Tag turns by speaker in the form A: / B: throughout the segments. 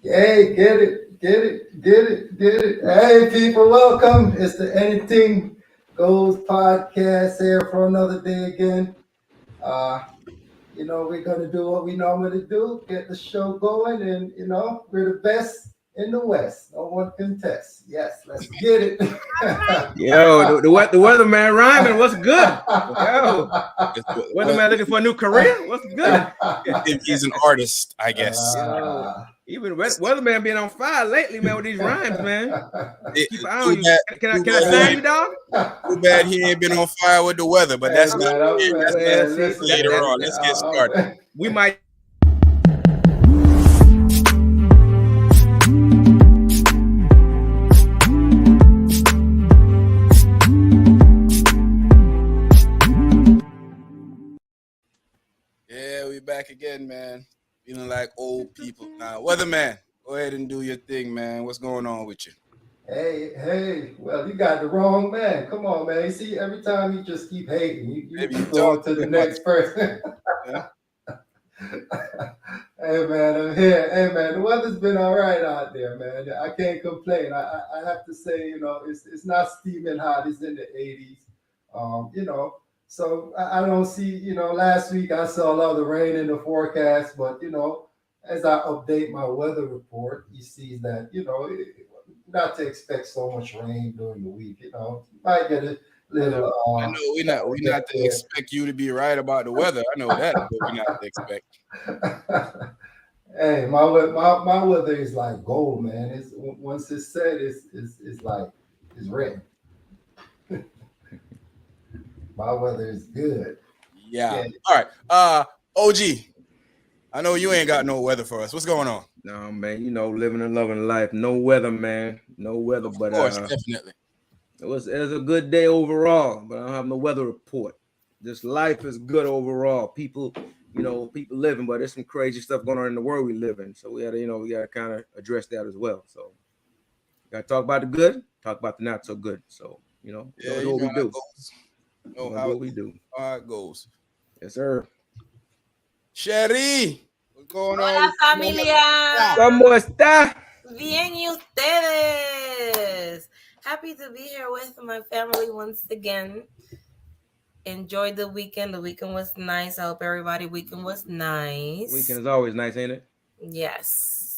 A: Hey, get it. Hey, people, welcome. It's the Anyting Goes podcast here for another day again. Uh, we're gonna do what we normally do, get the show going, and we're the best in the West. No one contests. Yes, let's get it.
B: Yo, the weatherman rhyming. What's good? Yo, weatherman looking for a new career. What's good?
C: He's an artist, I guess.
B: Yo, even weatherman being on fire lately, man, with these rhymes, man. Keep an eye on you. Can I sign you, dog?
C: Too bad he ain't been on fire with the weather, but that's not later on. Let's get started.
B: We might.
C: Yeah, we back again, man. Feeling like old people now. Weatherman, go ahead and do your thing, man. What's going on with you?
A: Hey, well, you got the wrong man. Come on, man. You see, every time you just keep hating, you go on to the next person.
C: Yeah.
A: Hey, man, I'm here. Hey, man, the weather's been all right out there, man. I can't complain. I have to say, it's not steaming hot. It's in the 80s. So I don't see, last week I saw a lot of the rain in the forecast, but, as I update my weather report, you see that, not to expect so much rain during the week. Might get a little.
C: I know we're not to expect you to be right about the weather. I know that, but we're not to expect.
A: Hey, my weather is like gold, man. It's once it's set, it's like it's written. My weather is good.
C: Yeah. All right. OG, I know you ain't got no weather for us. What's going on?
B: No, man, living and loving life. No weather, man. No weather, but
C: of course, definitely.
B: It was a good day overall, but I don't have no weather report. Just life is good overall. People living, but there's some crazy stuff going on in the world we live in. So we gotta kind of address that as well. So we gotta talk about the good, talk about the not so good. So what we do. What we do.
C: How it goes.
B: Yes, sir.
C: Sherry, what's going
D: Hola,
C: on?
D: familia.
B: ¿Cómo está?
D: Bien, y ustedes? Happy to be here with my family once again. Enjoyed the weekend. The weekend was nice. I hope everybody's weekend was nice.
B: Weekend is always nice, ain't it?
D: Yes.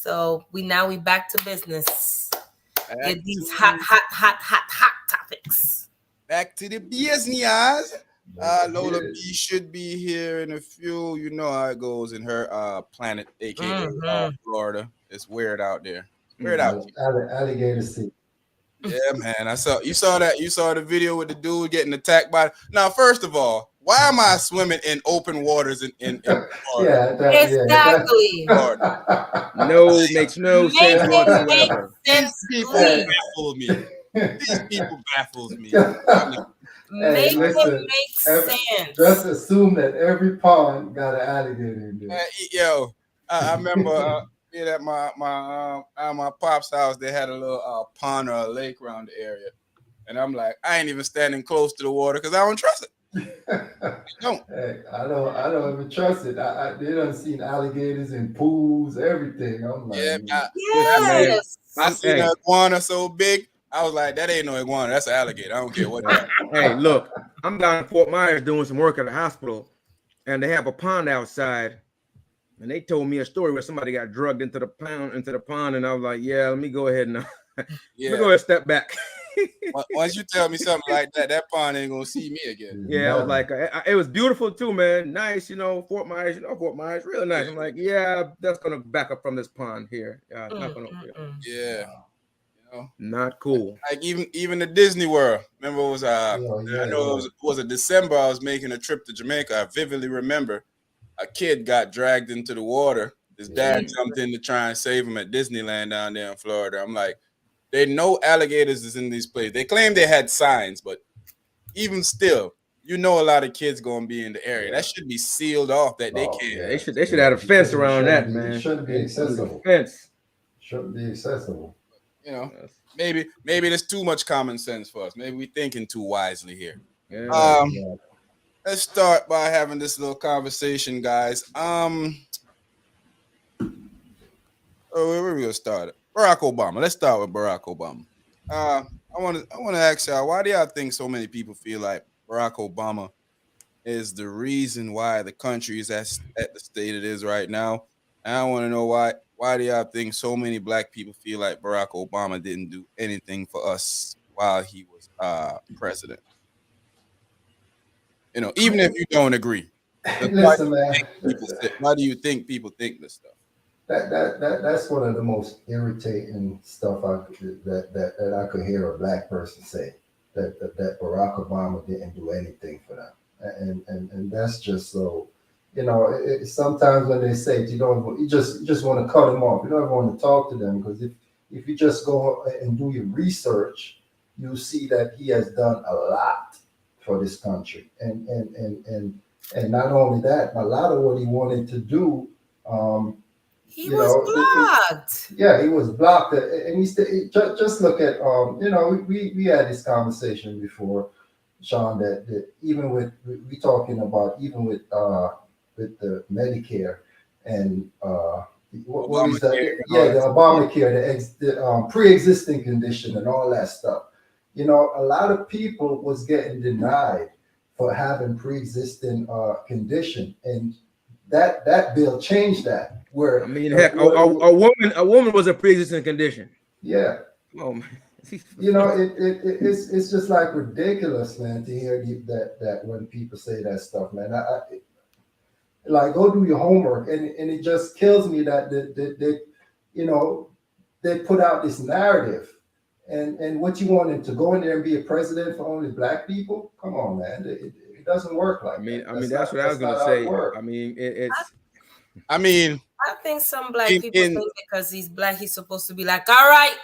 D: So we back to business. Get these hot topics.
C: Back to the business. Lola B should be here in a few. You know how it goes in her planet, aka Florida. It's weird out there. Weird out.
A: Alligator sea.
C: Yeah, man. You saw the video with the dude getting attacked by. Now, first of all, why am I swimming in open waters in Florida?
D: Exactly.
B: No, makes no sense whatsoever.
D: These
C: people baffle me. These people baffles me.
D: Make it make sense.
A: Just assume that every pond got an alligator in there.
C: Yo, I remember at my pop's house, they had a little pond or a lake around the area, and I'm like, I ain't even standing close to the water because I don't trust it.
A: Hey, I don't even trust it. They done seen alligators in pools, everything. I'm like,
D: yes.
C: I seen an iguana so big. I was like, that ain't no iguana. That's an alligator. I don't care what.
B: Hey, look, I'm down in Fort Myers doing some work at the hospital, and they have a pond outside. And they told me a story where somebody got drugged into the pond, and I was like, yeah, let me go ahead and step back.
C: Once you tell me something like that, that pond ain't gonna see me again.
B: Yeah, I was like, it was beautiful too, man. Nice, Fort Myers, real nice. I'm like, yeah, that's gonna back up from this pond here. Not gonna.
C: Yeah.
B: Not cool.
C: Like even the Disney World. Remember, it was I know it was a December. I was making a trip to Jamaica. I vividly remember a kid got dragged into the water. His dad jumped in to try and save him at Disneyland down there in Florida. I'm like, they know alligators is in these places. They claim they had signs, but even still, a lot of kids gonna be in the area. That should be sealed off. That they can't.
B: Yeah, they should have a fence around that, man.
A: It shouldn't be accessible. Shouldn't be accessible.
C: Maybe there's too much common sense for us. Maybe we're thinking too wisely here.
B: Yeah.
C: Let's start by having this little conversation, guys. where we gonna start? Barack Obama. Let's start with Barack Obama. I want to ask y'all, why do y'all think so many people feel like Barack Obama is the reason why the country is at the state it is right now? And I want to know why do y'all think so many black people feel like Barack Obama didn't do anything for us while he was president? You know, even if you don't agree.
A: Listen, man.
C: Why do you think people think this stuff?
A: That's one of the most irritating stuff that I could hear a black person say, that Barack Obama didn't do anything for them, and that's just so. You know, sometimes when they say it, you just want to cut them off. You don't ever want to talk to them, because if you just go and do your research, you see that he has done a lot for this country, and not only that, a lot of what he wanted to do.
D: He was blocked.
A: Yeah, he was blocked, and he just look at we had this conversation before, Sean, that even with we talking about even with the Medicare and what is that? Yeah, the Obamacare, the pre-existing condition and all that stuff. You know, a lot of people was getting denied for having pre-existing condition, and that bill changed that. Where
B: I mean, heck, a woman was a pre-existing condition.
A: Yeah.
B: Oh man.
A: You know, it's just like ridiculous, man, to hear that when people say that stuff, man. I like, go do your homework, and it just kills me that they put out this narrative, and what you want him to go in there and be a president for only black people? Come on, man, it doesn't work like that.
B: I mean, that's what I was gonna say. I mean,
D: I think some black people think because he's black, he's supposed to be like, all right,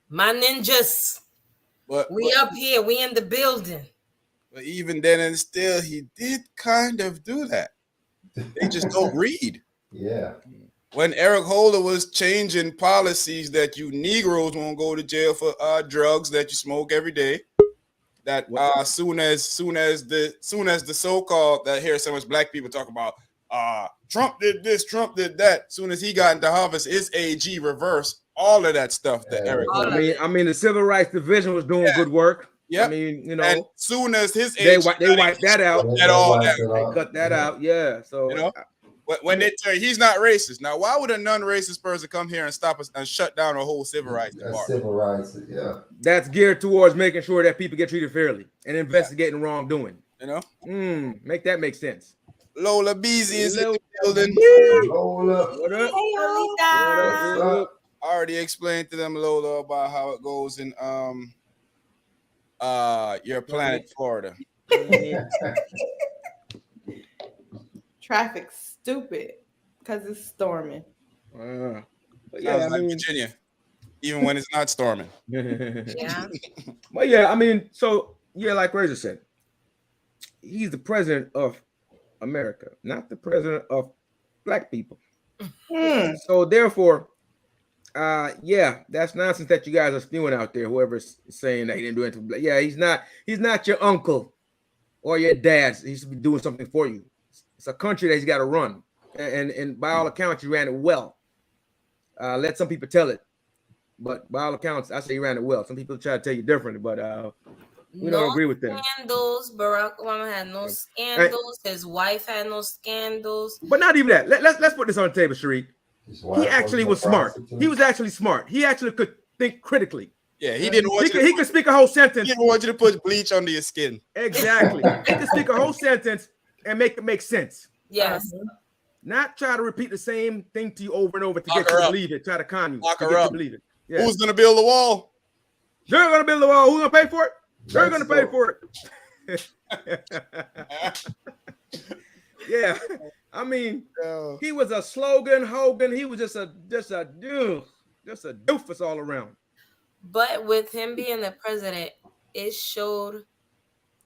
D: my ninjas, we up here, we in the building.
C: But even then, and still, he did kind of do that. They just don't read.
A: Yeah.
C: When Eric Holder was changing policies that you Negroes won't go to jail for drugs that you smoke every day, that soon as the so-called, that hear so much black people talk about Trump did this, Trump did that. Soon as he got into office, his AG reversed all of that stuff that Eric.
B: I mean, the Civil Rights Division was doing good work. Yeah, I mean, you know,
C: and soon as his
B: they wiped that out.
C: They
B: cut that out. Yeah, so
C: you know, when they tell you he's not racist. Now, why would a non-racist person come here and stop us and shut down a whole civil rights department?
A: Civil rights, yeah.
B: That's geared towards making sure that people get treated fairly and investigating wrongdoing.
C: You know,
B: make that make sense.
C: Lola Beezy is in the building.
A: Lola,
B: what up?
D: Hey,
C: I already explained to them, Lola, about how it goes in your planet, Florida.
E: Traffic stupid because it's storming.
C: Yeah, I mean, Virginia, even when it's not storming.
D: Yeah.
B: But yeah, I mean, so yeah, like Razor said, he's the president of America, not the president of black people. So therefore, yeah, that's nonsense that you guys are spewing out there. Whoever's saying that he didn't do anything, yeah, he's not your uncle or your dad. He should be doing something for you. It's a country that he's got to run, and by all accounts, he ran it well. Let some people tell it, but by all accounts, I say he ran it well. Some people try to tell you differently, but we don't agree with them.
D: Scandals. Barack Obama had no scandals. His wife had no scandals.
B: But not even that. Let's put this on the table, Sharif. He actually was smart. He was actually smart. He actually could think critically.
C: Yeah, he didn't want
B: he could speak a whole sentence.
C: He didn't want you to put bleach under your skin.
B: Exactly. He could speak a whole sentence and make it make sense.
D: Yes.
B: Not try to repeat the same thing to you over and over to get you to believe it. Try to con you.
C: Lock
B: to
C: her
B: get
C: up.
B: you to believe it. Yeah.
C: Who's gonna build the wall?
B: They're gonna build the wall. Who's gonna pay for it? They're gonna pay for it. Yeah. I mean, he was a slogan Hogan. He was just a doofus all around.
D: But with him being the president, it showed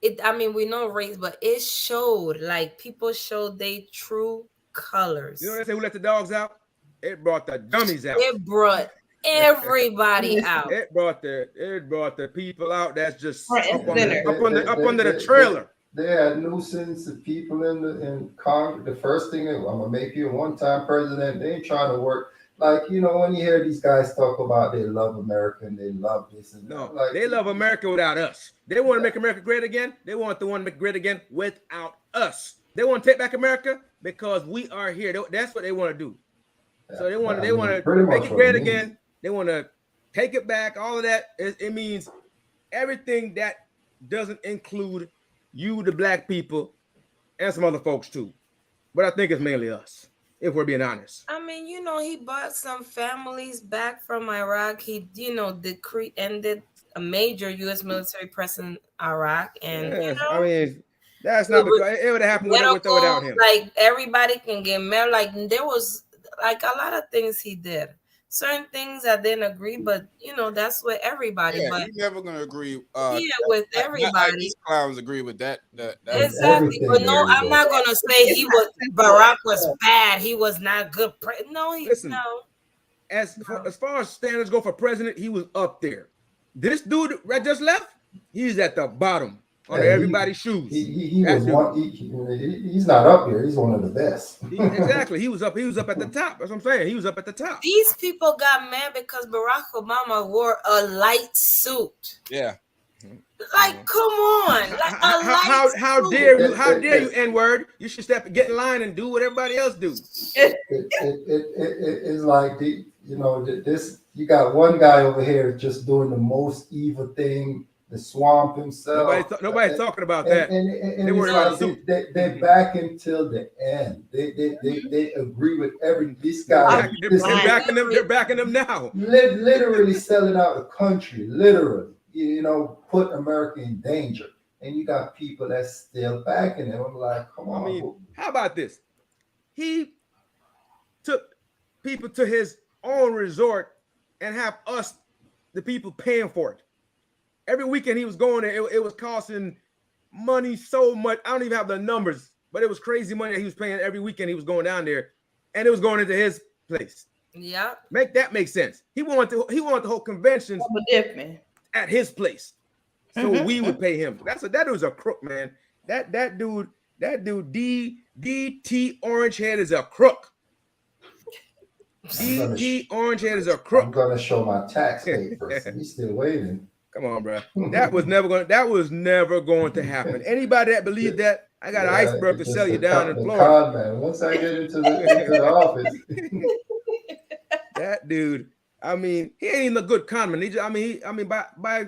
D: it. I mean, we know race, but it showed, like, people showed their true colors.
B: You know what they say? Who let the dogs out? It brought the dummies out.
D: It brought everybody out.
B: It brought the people out that's just up under the trailer.
A: They had nuisance of people in Congress. The first thing, I'm gonna make you a one-time president. They ain't trying to work. like, you know, when you hear these guys talk about they love America and they love this and
B: No,
A: that, like,
B: they love America without us. They want to make America great again. They want the one to make great again without us. They want to take back America because we are here. That's what they want to do. So they want to make it great again. They want to take it back. All of that. It means everything that doesn't include you, the black people, and some other folks too. But I think it's mainly us, if we're being honest.
D: I mean, you know, he brought some families back from Iraq. He, you know, ended a major U.S. military presence in Iraq, and
B: Yes,
D: you know,
B: I mean, that's not because it would have happened without him.
D: Like everybody can get married. Like there was like a lot of things he did. Certain things I didn't agree, but you know, that's with everybody.
C: Yeah,
D: but
C: you're never gonna agree.
D: With everybody.
C: Not like these clowns agree with that.
D: Exactly. But no, I'm not gonna say Barack was bad. He was not good. No,
B: Listen, as far as standards go for president, he was up there. This dude that just left, he's at the bottom under everybody's shoes.
A: He's not up here. He's one of the best.
B: Exactly. He was up at the top. That's what I'm saying. He was up at the top.
D: These people got mad because Barack Obama wore a light suit.
C: Yeah.
D: Like, come on. Like
B: how dare you, N-word? You should get in line and do what everybody else do.
A: It's like you got one guy over here just doing the most evil thing, the swamp himself.
B: Nobody's talking about that.
A: And they worry about the suit. They back him till the end. They agree with this guy.
B: They're backing them now.
A: Literally selling out the country. Literally, put America in danger. And you got people that's still backing him. I'm like, come on.
B: I mean, how about this? He took people to his own resort and have us, the people, paying for it. Every weekend he was going there, it was costing money so much. I don't even have the numbers, but it was crazy money that he was paying every weekend. He was going down there, and it was going into his place.
D: Yeah,
B: make sense. He wanted the whole conventions at his place, so we would pay him. That was a crook, man. That dude, DT Orangehead is a crook. DT Orangehead is a crook.
A: I'm gonna show my tax papers. He's still waiting.
B: Come on, bro. That was never going to happen. Anybody that believed that, I got an iceberg to sell you down in Florida.
A: Man. Once I get into the office.
B: That dude, I mean, he ain't even a good con man. By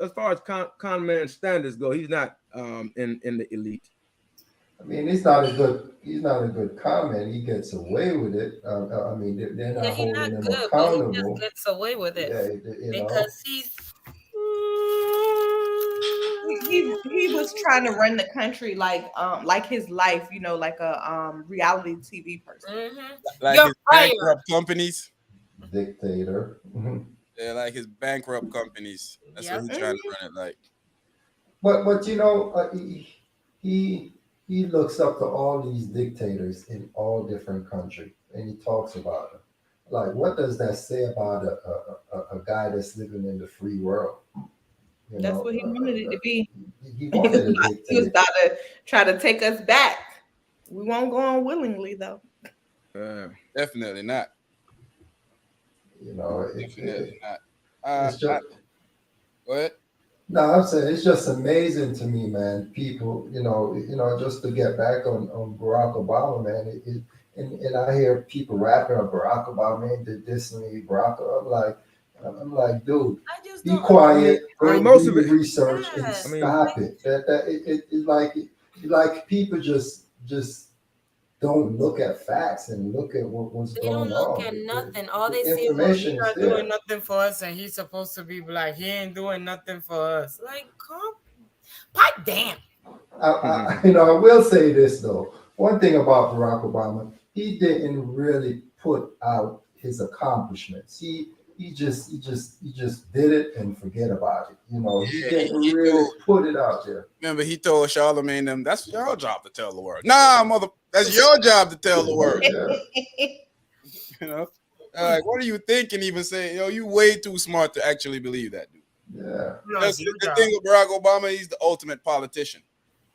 B: as far as con man standards go, he's not in the elite.
A: I mean, he's not a good comment. He gets away with it. I mean, they're not holding him accountable.
D: He just gets away with it because he's.
E: He was trying to run the country like his life, like a reality TV person.
D: Mm-hmm.
C: Like his bankrupt companies.
A: Dictator.
C: Yeah, like his bankrupt companies. That's what he's trying to run it like.
A: But he looks up to all these dictators in all different countries, and he talks about them. Like, what does that say about a guy that's living in the free world?
E: That's what he wanted it to be.
A: He wanted
E: he was about to try to take us back. We won't go on willingly, though.
C: Definitely not.
A: Definitely
C: not. What?
A: No, I'm saying it's just amazing to me, man. People, just to get back on Barack Obama, man. And I hear people rapping on Barack Obama, man, did this and me, Barack. I'm like, dude, be quiet, do research, and stop it. It's like people just don't look at facts and look at what's going on.
D: They don't look at nothing. All they see is he's not doing nothing for us, and he's supposed to be black. He ain't doing nothing for us. Like, come, pipe damn.
A: I will say this though. One thing about Barack Obama, he didn't really put out his accomplishments. He just did it and forget about it. He didn't really put it out there.
C: Remember, he told Charlemagne them, "That's your job to tell the world." Nah, that's your job to tell the world. Like, what are you thinking? Even saying, you way too smart to actually believe that, dude.
A: Yeah.
C: The thing with Barack Obama, he's the ultimate politician.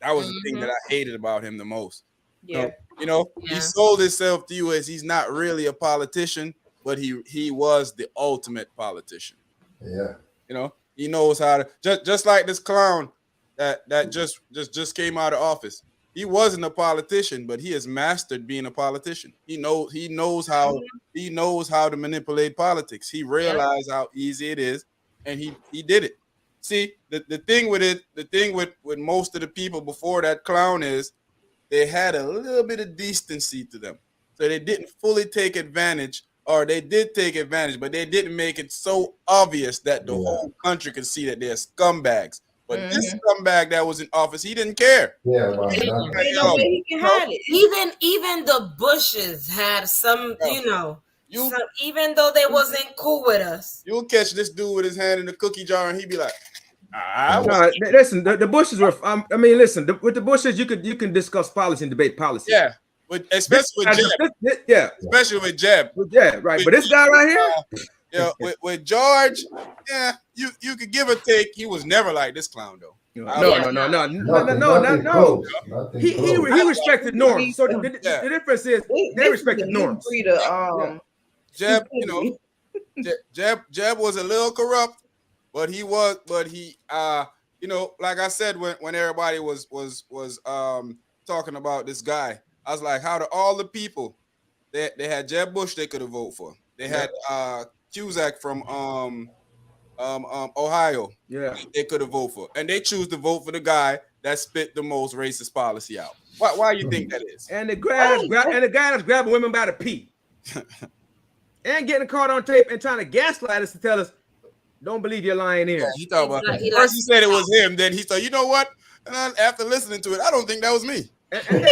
C: That was the thing that I hated about him the most.
E: Yeah.
C: He sold himself to you as he's not really a politician. but he was the ultimate politician.
A: Yeah.
C: You know, he knows how to just like this clown that just came out of office. He wasn't a politician, but he has mastered being a politician. He knows how to manipulate politics. He realized how easy it is, and he did it. See, the thing with most of the people before that clown is they had a little bit of decency to them. So they didn't fully take advantage, or they did take advantage, but they didn't make it so obvious that the whole country could see that they're scumbags. But this scumbag that was in office, he didn't care.
A: Yeah,
E: He can hide it.
D: Even the Bushes had some, even though they wasn't cool with us.
C: You'll catch this dude with his hand in the cookie jar, and he'd be like,
B: listen, the Bushes were. Listen, with the Bushes, you can discuss policy and debate policy.
C: Yeah, but especially with Jeb. Especially with Jeb.
B: Yeah, right. But this guy right here,
C: with George, you could give or take. He was never like this clown though.
B: No. He respected norms. So the difference is they respected norms.
C: Jeb, Jeb was a little corrupt. But he, like I said, when everybody was talking about this guy, I was like, how do all the people they had Jeb Bush they could have voted for? They had Cusack from Ohio, they could have voted for, and they choose to vote for the guy that spit the most racist policy out. Why you think that is?
B: And the guy that's grabbing women by the pee, and getting caught on tape and trying to gaslight us to tell us, don't believe your lying ears.
C: Yeah, he thought about that. First he said it was him, then he thought, you know what? And after listening to it, I don't think that was me.
B: And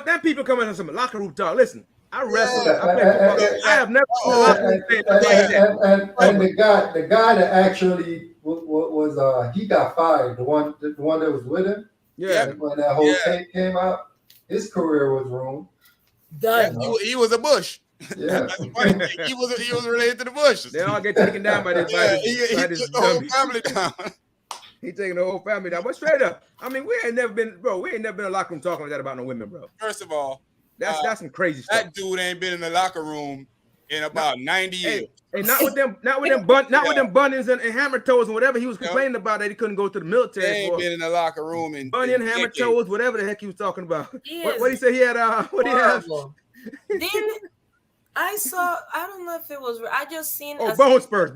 B: then people come in and some locker room talk. Listen, I wrestled. I have never.
A: And the guy that actually was he got fired. The one that was with him.
B: Yeah.
A: When that whole tape came out, his career was ruined.
C: Done. He was a Bush.
A: Yeah.
C: he was related to the Bushes.
B: They all get taken down by this.
C: He took the whole family down.
B: He taking the whole family down. But straight up, we ain't never been in a locker room talking like that about no women, bro.
C: First of all,
B: that's some crazy stuff.
C: That dude ain't been in the locker room in about 90 years.
B: Hey, not with them bunions and hammer toes and whatever he was complaining about that he couldn't go to the military.
C: They ain't been in the locker room in
B: bunion, hammer toes, whatever the heck he was talking about. What he said he had? What he have?
D: Then I saw. I don't know if it was. I just seen.
B: Bone spurs.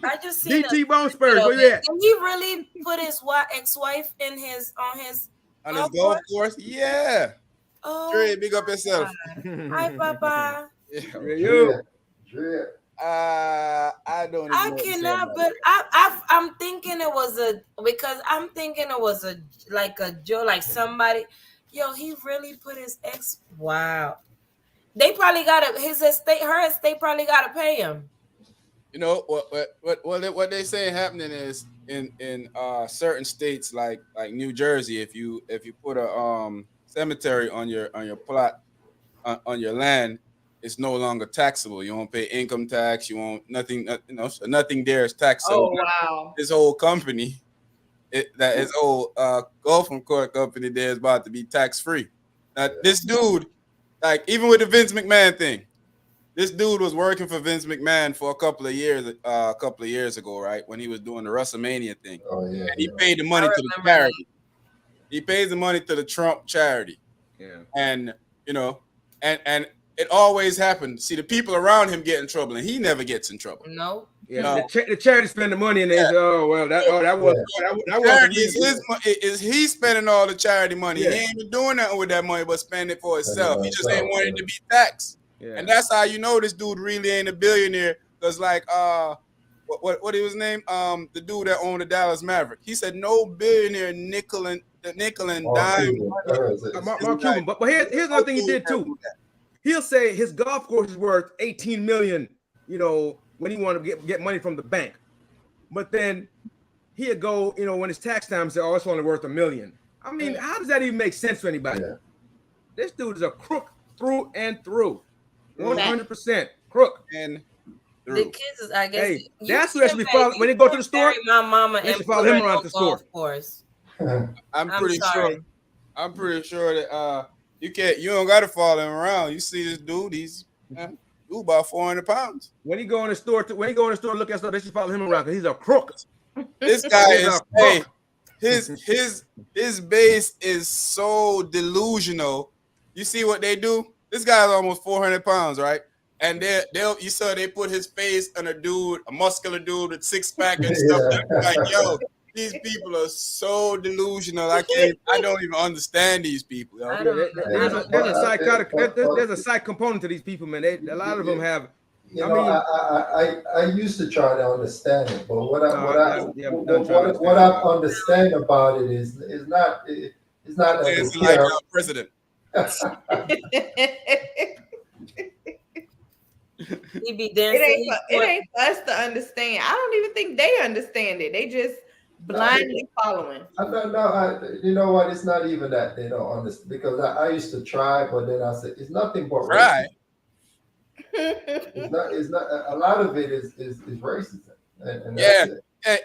D: I just seen
B: DT Bone Spurs. Where you at?
D: Did he really put his ex-wife on his
C: golf course? Yeah.
D: Oh,
C: Dre, big up yourself.
D: Hi, Papa.
B: You.
C: I don't. Even
D: I cannot, but I'm thinking it was a joke, like somebody. Yo, he really put his ex. Wow. They probably her estate probably got to pay him.
C: You know what they say happening is in certain states like New Jersey, if you put a cemetery on your plot on your land, it's no longer taxable. You won't pay income tax. You won't nothing. Nothing there is taxable.
E: Oh wow!
C: This whole company, his whole golf court company there is about to be tax free. This dude, like even with the Vince McMahon thing. This dude was working for Vince McMahon for a couple of years ago, right? When he was doing the WrestleMania thing.
A: Oh yeah.
C: And he paid the money to the charity. He pays the money to the Trump charity.
B: Yeah.
C: And and it always happened. See, the people around him get in trouble, and he never gets in trouble.
D: No.
B: Yeah. No. The charity spend the money, and they say, that
C: is he spending all the charity money? Yeah. He ain't been doing nothing with that money but spend it for himself. He just ain't wanting to be taxed. Yeah. And that's how you know this dude really ain't a billionaire. Because like what was his name? The dude that owned the Dallas Maverick. He said no billionaire nickel and dime.
B: Mark Cuban. But here's another thing he did too. He'll say his golf course is worth $18 million, when he wanted to get money from the bank. But then he'll go, when it's tax time and say, it's only worth $1 million. I mean, how does that even make sense to anybody? Yeah. This dude is a crook through and through. 100% crook.
C: And
D: the kids, I guess.
B: Hey, that's who they should be following when they go to the store.
D: My mama
B: they should follow him around the store.
C: I'm pretty sure that you don't got to follow him around. You see this dude, Dude, about 400 pounds.
B: When he go in the store, look at stuff, they should follow him around because he's a crook.
C: This guy
B: He's
C: is
B: a crook.
C: his base is so delusional. You see what they do? This guy's almost 400 pounds, right? And you saw they put his face on a muscular dude with 6-pack and stuff. Like, yo, these people are so delusional. I don't even understand these people. Yo.
B: There's a psych component to these people, man. A lot of them have.
A: I used to try to understand it, but what I understand about it is not that
C: it's
A: they
C: like
A: care.
C: our president.
D: He be dancing.
E: It ain't for us to understand. I don't even think they understand it. They just blindly following.
A: You know what? It's not even that they don't understand, because I used to try, but then I said it's nothing but
C: right.
A: It's not. A lot of it is racism. And
C: yeah.
A: Hey,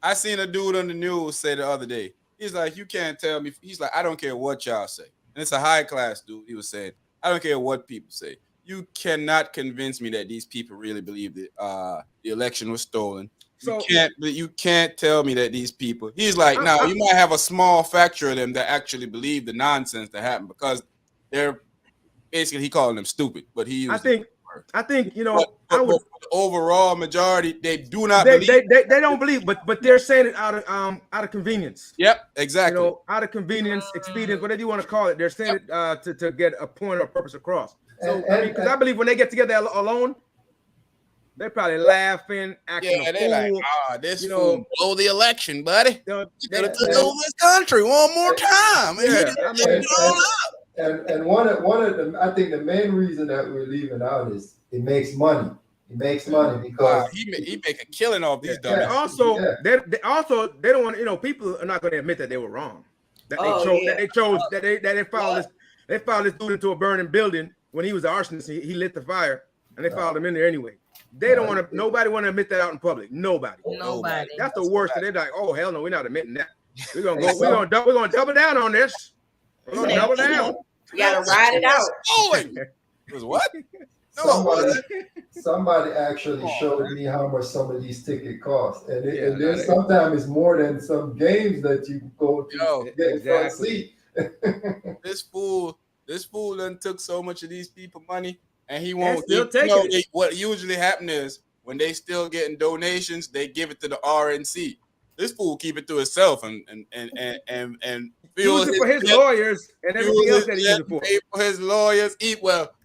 C: I seen a dude on the news say the other day. He's like, you can't tell me. He's like, I don't care what y'all say. And it's a high class dude. He was saying, I don't care what people say. You cannot convince me that these people really believe that the election was stolen. So you can't tell me that these people. He's like, now you might have a small factor of them that actually believe the nonsense that happened, because they're basically, he called them stupid. But he used
B: I think you know.
C: But the overall majority, they do not
B: believe.
C: They
B: don't believe, but they're saying it out of convenience.
C: Yep, exactly.
B: You know, out of convenience, expedience, whatever you want to call it. They're saying it to get a point or purpose across. So because I believe when they get together alone, they're probably laughing, acting a fool.
C: Like, this fool blow the election, buddy. You gotta take over this country one more time.
A: And one of them, I think the main reason that we're leaving out is it makes money. It makes money because
C: he make a killing off these dummies.
B: They don't want, people are not going to admit that they were wrong. That they followed this dude into a burning building when he was the arsonist. He lit the fire, and they followed him in there anyway. They don't want to. Nobody want to admit that out in public. Nobody. That's the worst. They're like, oh hell no, we're not admitting that. We're gonna go. We're gonna double down on this. We're gonna double down.
E: You gotta ride it out.
C: It was what?
A: Somebody actually showed me how much some of these tickets cost, and there's sometimes it's more than some games that you go to get front seat.
C: This fool done took so much of these people money, and he won't
B: still take it.
C: What usually happens is when they still getting donations, they give it to the RNC. This fool keep it to himself and
B: use it for his lawyers and everything else that he uses it for.
C: Pay for his lawyers.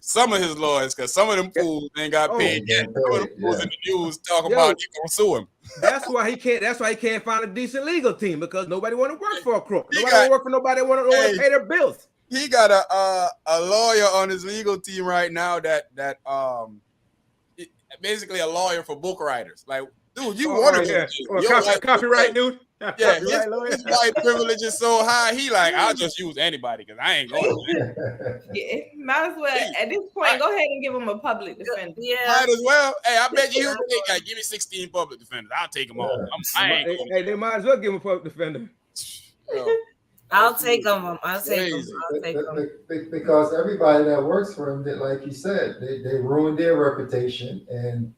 C: Some of his lawyers, because some of them fools ain't got paid yet. Some of them fools in the news talking about you gonna sue him.
B: That's why he can't find a decent legal team, because nobody want to work for a crook. Nobody want to work for nobody that want to pay their bills.
C: He got a lawyer on his legal team right now that basically a lawyer for book writers. Like, dude, you want to
B: copyright dude?
C: Yeah, his white privilege is so high. He like, I'll just use anybody because I ain't going to.
E: Yeah, might as well at this point go ahead and give him a public defender.
C: Yeah, might as well. Hey, I bet you give me 16 public defenders. I'll take them all.
B: They might as well give him a public defender.
D: I'll take them. I'll take them.
A: Because everybody that works for him, like you said, they ruin their reputation, and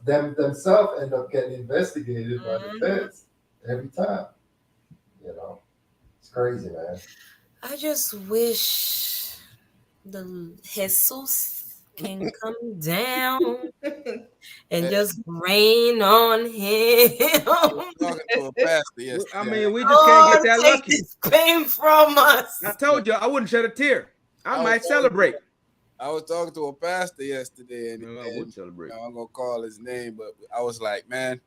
A: them themselves end up getting investigated by the feds every time. It's crazy, man.
D: I just wish the Jesus can come down and just rain on him.
B: I mean, we just can't get that lucky.
D: This claim from us.
B: I told you I wouldn't shed a tear. I might celebrate.
C: I was talking to a pastor yesterday, and
B: I wouldn't celebrate.
C: I'm gonna call his name, but I was like, man,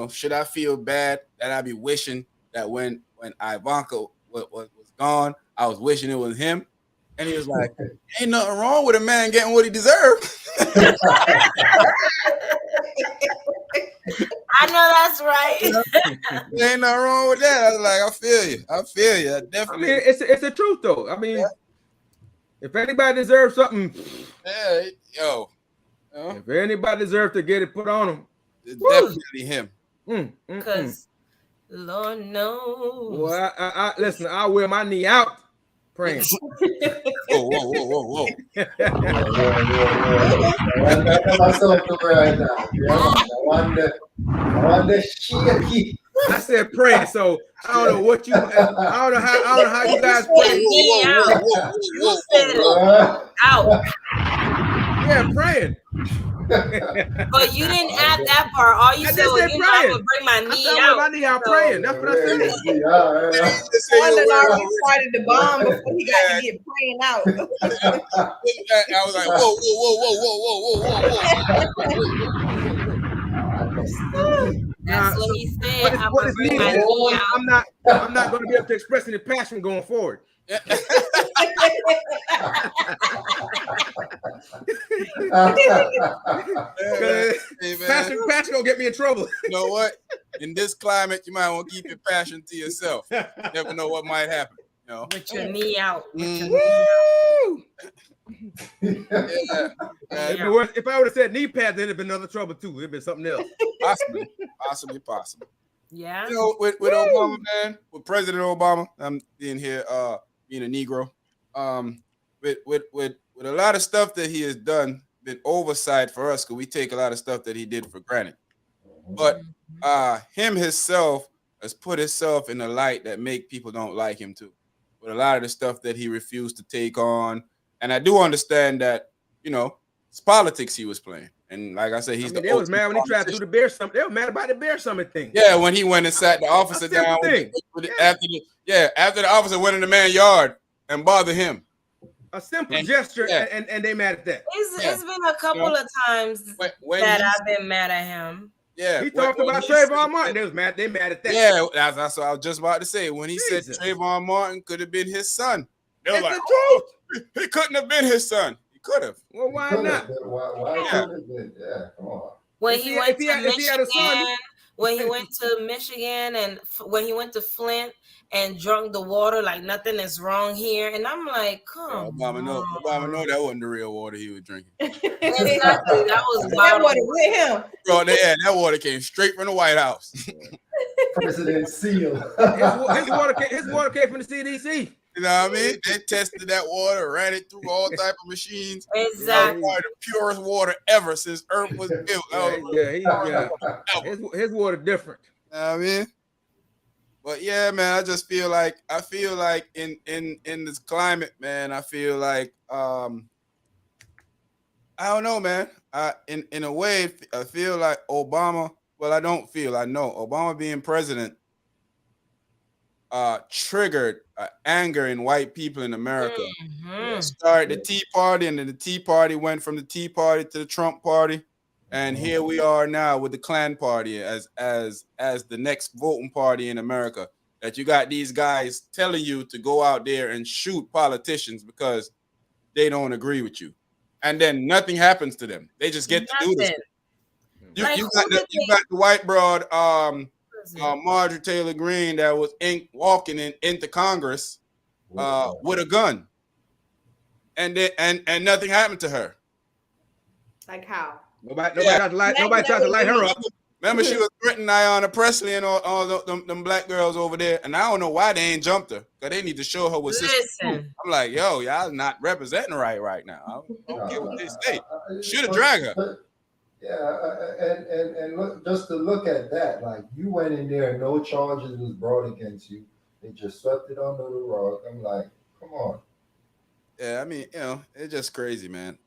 C: should I feel bad that I be wishing that when Ivanka was gone, I was wishing it was him? And he was like, ain't nothing wrong with a man getting what he deserved.
D: I know that's right.
C: Ain't nothing wrong with that. I was like, I feel you. Definitely.
B: I mean, it's the truth though. I mean, if anybody deserves something, if anybody deserves to get it put on them,
C: it's definitely him.
D: Because Lord knows.
B: Well, I listen. I'll wear my knee out Praying.
C: Whoa.
A: That's myself right now. Yeah, I wonder shaky.
B: I said praying, so I don't know what you. I don't know how you guys pray.
D: You said it out.
B: Yeah, praying.
D: But you didn't add that part. All you said was, you know, I'm gonna bring my knee out.
B: My knee out praying. That's what I said.
E: London already started the bomb before he got to get praying out.
C: I was like, whoa.
D: That's what he said. I'm gonna bring my knee out.
B: I'm not going to be able to express any passion going forward. Passion gonna get me in trouble.
C: You know what? In this climate, you might want to keep your passion to yourself. You never know what might happen. You know?
D: With your knee out.
B: If I would have said knee pads, then it'd been another trouble too. It'd been something else. Possibly.
D: Yeah.
C: You know, with Obama, man, with President Obama, I'm being here, being a Negro. With a lot of stuff that he has done, been oversight for us, because we take a lot of stuff that he did for granted. But himself has put himself in a light that make people don't like him too. With a lot of the stuff that he refused to take on. And I do understand that, you know, it's politics he was playing. And like I said,
B: they was mad when he tried to do the Bear Summit. They were mad about the Bear Summit thing.
C: Yeah, when he went and sat the officer down after the officer went in the man's yard and bothered him.
B: A simple gesture, and they mad at that.
D: It's been a couple of times that I've been mad at him.
C: Yeah,
B: he talked about Trayvon Martin. They mad at that.
C: Yeah, that's what I was just about to say. When he said Trayvon Martin could have been his son, they were like, he couldn't have been his son. He could have.
B: Well, why not?
A: Why couldn't have been? Yeah, come on.
D: When he went to Michigan and when he went to Flint and drunk the water like nothing is wrong here, and I'm like,
C: Obama know that wasn't the real water he was drinking.
D: Exactly, that was
E: that water with him.
C: Bro, that water came straight from the White House.
A: President seal.
B: His water came from the CDC.
C: You know what I mean? They tested that water, ran it through all type of machines.
D: Exactly.
C: The purest water ever since Earth was built.
B: His water different.
C: You know what I mean? But yeah, man, I feel like in this climate, man, I feel like I don't know, man. In a way, I feel like Obama. Well, I don't feel. I know Obama being president triggered anger in white people in America. Started the Tea Party, and then the Tea Party went from the Tea Party to the Trump Party, and here we are now with the Klan Party as the next voting party in America. That you got these guys telling you to go out there and shoot politicians because they don't agree with you, and then nothing happens to them. They just get to do this. You got the white broad. Marjorie Taylor Greene that was walking into Congress with a gun, and nothing happened to her.
E: Like how?
B: Nobody tried to light her up.
C: Remember, she was threatening Ayanna Presley and all them black girls over there, and I don't know why they ain't jumped her, because they need to show her what sister. I'm like, yo, y'all not representing right now. I don't care what they say. Should have dragged her.
A: Yeah, and look, just to look at that, like you went in there and no charges was brought against you. They just swept it under the rug. I'm like, come on.
C: Yeah, I mean, you know, it's just crazy, man.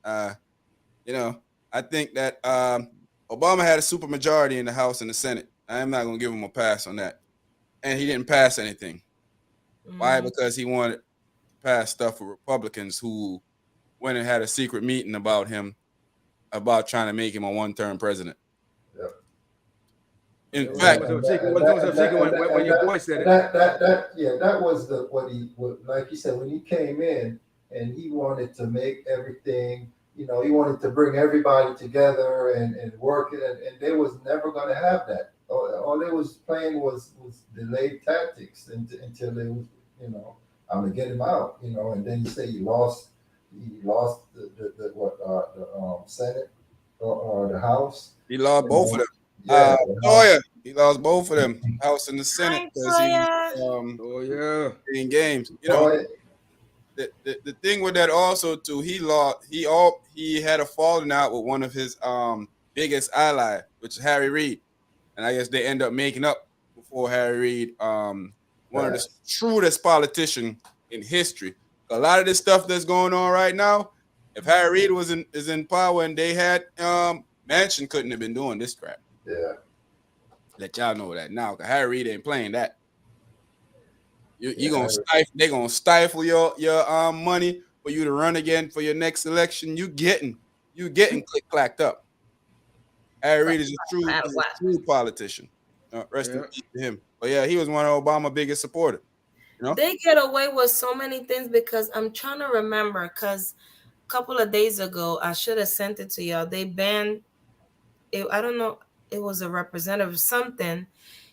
C: You know, I think that Obama had a super majority in the House and the Senate. I'm not gonna give him a pass on that. And he didn't pass anything. Why? Because he wanted to pass stuff with Republicans who went and had a secret meeting about him, about trying to make him a one-term president.
A: Yep.
C: In fact,
B: when your boy said it.
A: That was like you said, when he came in and he wanted to make everything, you know, he wanted to bring everybody together and work it, and they was never going to have that. All they was playing was delayed tactics until they was, you know, I'm gonna get him out, you know, and then you say he lost the Senate or the House.
C: He lost both of them. Toya, he lost both of them, House and the Senate, because he in games. You know, the thing with that also too, he had a falling out with one of his biggest ally, which is Harry Reid, and I guess they end up making up before Harry Reid, one of the shrewdest politician in history. A lot of this stuff that's going on right now, if Harry Reid is in power and they had Manchin couldn't have been doing this crap.
A: Yeah.
C: Let y'all know that now, because Harry Reid ain't playing that. They're gonna stifle your money for you to run again for your next election. You getting click clacked up. Harry Reid is a true politician. Rest in peace to him. But yeah, he was one of Obama's biggest supporters. You know?
D: They get away with so many things because I'm trying to remember, because a couple of days ago I should have sent it to y'all. They banned it. I don't know. It was a representative something.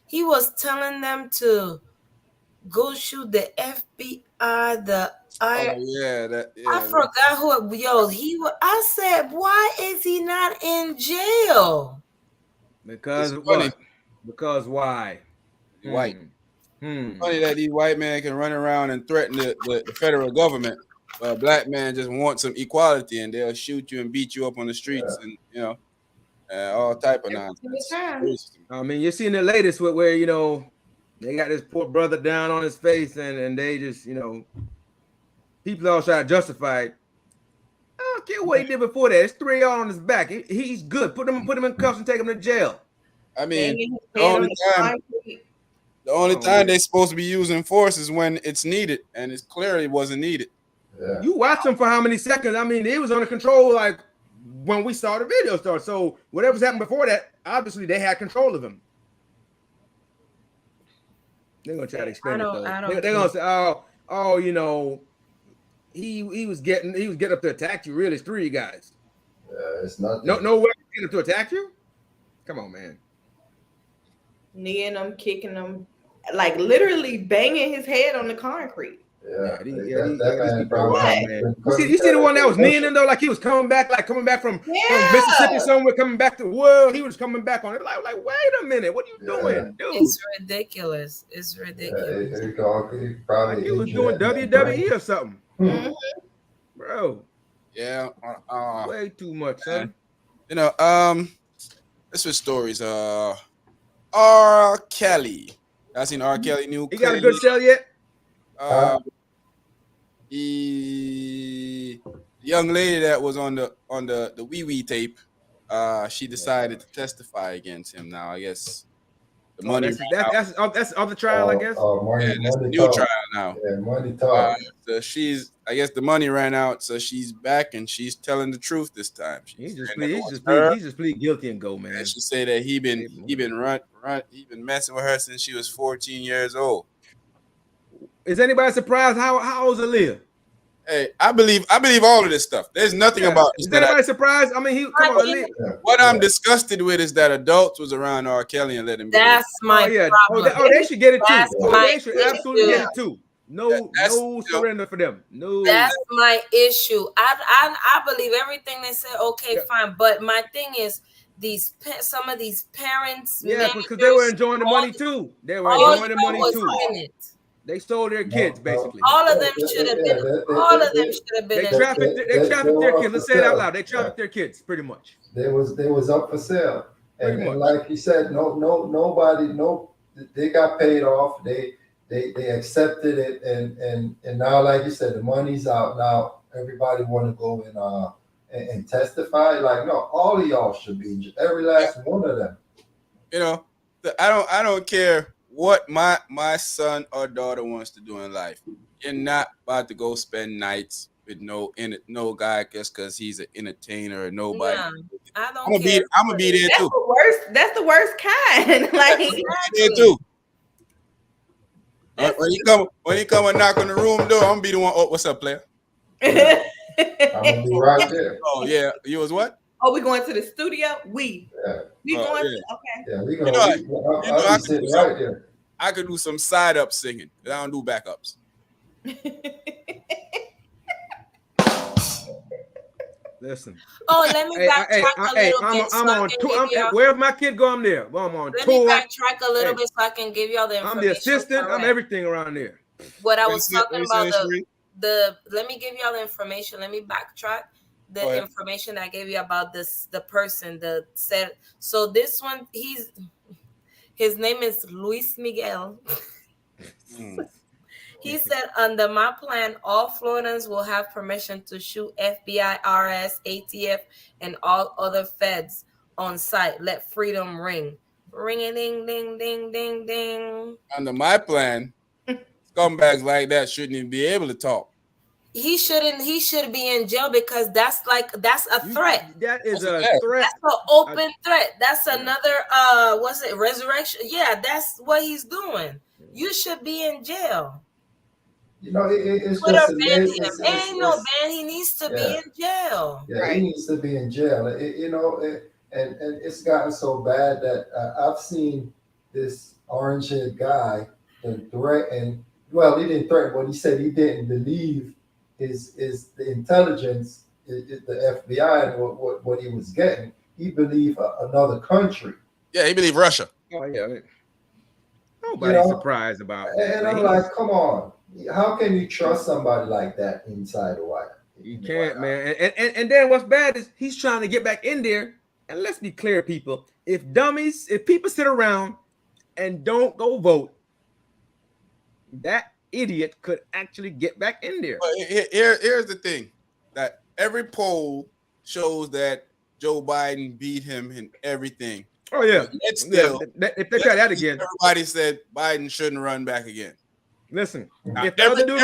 D: He was telling them to go shoot the FBI. I forgot who. I said, why is he not in jail?
B: Because what? Because why?
C: White. Funny that these white men can run around and threaten the federal government. A black man just wants some equality, and they'll shoot you and beat you up on the streets, and all type of nonsense.
B: I mean, you're seeing the latest where they got this poor brother down on his face, and they just people all try to justify it. I don't care what he did before that. It's 3 on his back. He's good. Put him in cuffs and take him to jail.
C: I mean, the only time they're supposed to be using force is when it's needed, and it clearly wasn't needed.
A: Yeah.
B: You watch him for how many seconds? I mean, it was under control like when we saw the video start. So whatever's happened before that, obviously they had control of him. They're gonna try to explain it though. They're gonna say, he was getting up to attack you. Really, it's 3 guys.
A: Yeah, it's not.
B: No way to get up to attack you. Come on, man.
E: Kneeing him, kicking him, like literally banging his head on the concrete.
A: Yeah,
B: You see the one that was kneeling him though, like he was coming back from Mississippi somewhere, coming back to the world. He was coming back on it. Like, wait a minute, what are you doing, dude?
D: It's ridiculous. It's ridiculous.
A: He probably
B: he was doing WWE or something, bro.
C: Yeah,
B: way too much, son.
C: Let's switch stories. R. Kelly. I seen R. Kelly new.
B: He got a good sell yet?
C: The young lady that was on the wee wee tape, she decided to testify against him. Now I guess the money
B: that's on the trial. I guess.
C: That's the new trial now.
A: Yeah, money talk.
C: So I guess the money ran out, so she's back and she's telling the truth this time.
B: He just plead guilty and go, man.
C: And she said that he been messing with her since she was 14 years old.
B: Is anybody surprised how old is Aaliyah?
C: Hey, I believe all of this stuff. There's nothing about this.
B: Is anybody surprised? I mean,
C: what I'm disgusted with is that adults was around R. Kelly and let him.
D: That's my problem.
B: They should get it too. They should
D: issue.
B: absolutely get it too. No surrender for them. No.
D: That's my issue. I believe everything they said. Okay, fine. But my thing is some of these parents.
B: Yeah, because they were enjoying the money too. They were enjoying the money too. They stole their kids, basically.
D: All of them should have been.
B: They trafficked their kids. Let's say it out loud. They trafficked their kids, pretty much.
A: They was up for sale, and like you said, nobody. They got paid off. They accepted it, and now, like you said, the money's out. Now everybody want to go and testify. Like, no, all of y'all should be. Every last one of them.
C: I don't care what my son or daughter wants to do in life. You're not about to go spend nights with no guy just because he's an entertainer or nobody.
D: Yeah, I don't care.
C: I'm gonna be there too.
E: That's the worst kind. Like,
C: there too. When he come and knock on the room door, I'm gonna be the one. Oh, what's up, player?
A: I'm gonna be right there.
C: Oh yeah, you was what?
E: Oh, we going to the studio? We going to, okay.
A: Yeah, we going. I could do right there.
C: I could do some side up singing. I don't do backups.
B: Listen.
D: Oh, let me backtrack a little bit.
B: Wherever my kid go, I'm there. Well, I'm on
D: let
B: tour.
D: Let me backtrack a little bit so I can give y'all the information.
B: I'm the assistant. I'm everything around there.
D: What I was talking about, let me give y'all the information. Let me backtrack the information I gave you about the person that said. So this one, his name is Luis Miguel. He said, under my plan, all Floridians will have permission to shoot FBI, RS, ATF, and all other feds on site. Let freedom ring. Ring a ding, ding, ding, ding, ding.
C: Under my plan, scumbags like that shouldn't even be able to talk.
D: He shouldn't. He should be in jail because that's a threat.
B: That is a threat.
D: That's an open threat. That's another what's it? Resurrection. Yeah, that's what he's doing. You should be in jail.
A: You know, it's
D: Put
A: just
D: a ban him. Ain't no ban. He needs to be in jail.
A: Yeah,
E: Right.
A: he needs to be in jail. And it's gotten so bad that I've seen this orange-haired guy that threatened. Well, he didn't threaten, but he said he didn't believe the intelligence, the FBI, and what he was getting. He believed another country.
C: Yeah, he believed Russia.
B: Oh yeah. Nobody's surprised about that.
A: And I'm like, come on. How can you trust somebody like that inside the White House?
B: You can't, man. And then what's bad is he's trying to get back in there. And let's be clear, people. If people sit around and don't go vote, that idiot could actually get back in there.
C: But here's the thing, that every poll shows that Joe Biden beat him in everything.
B: Oh yeah.
C: It's still,
B: if they try that again,
C: everybody said Biden shouldn't run back again.
B: Listen,
C: Now,
B: if the other dude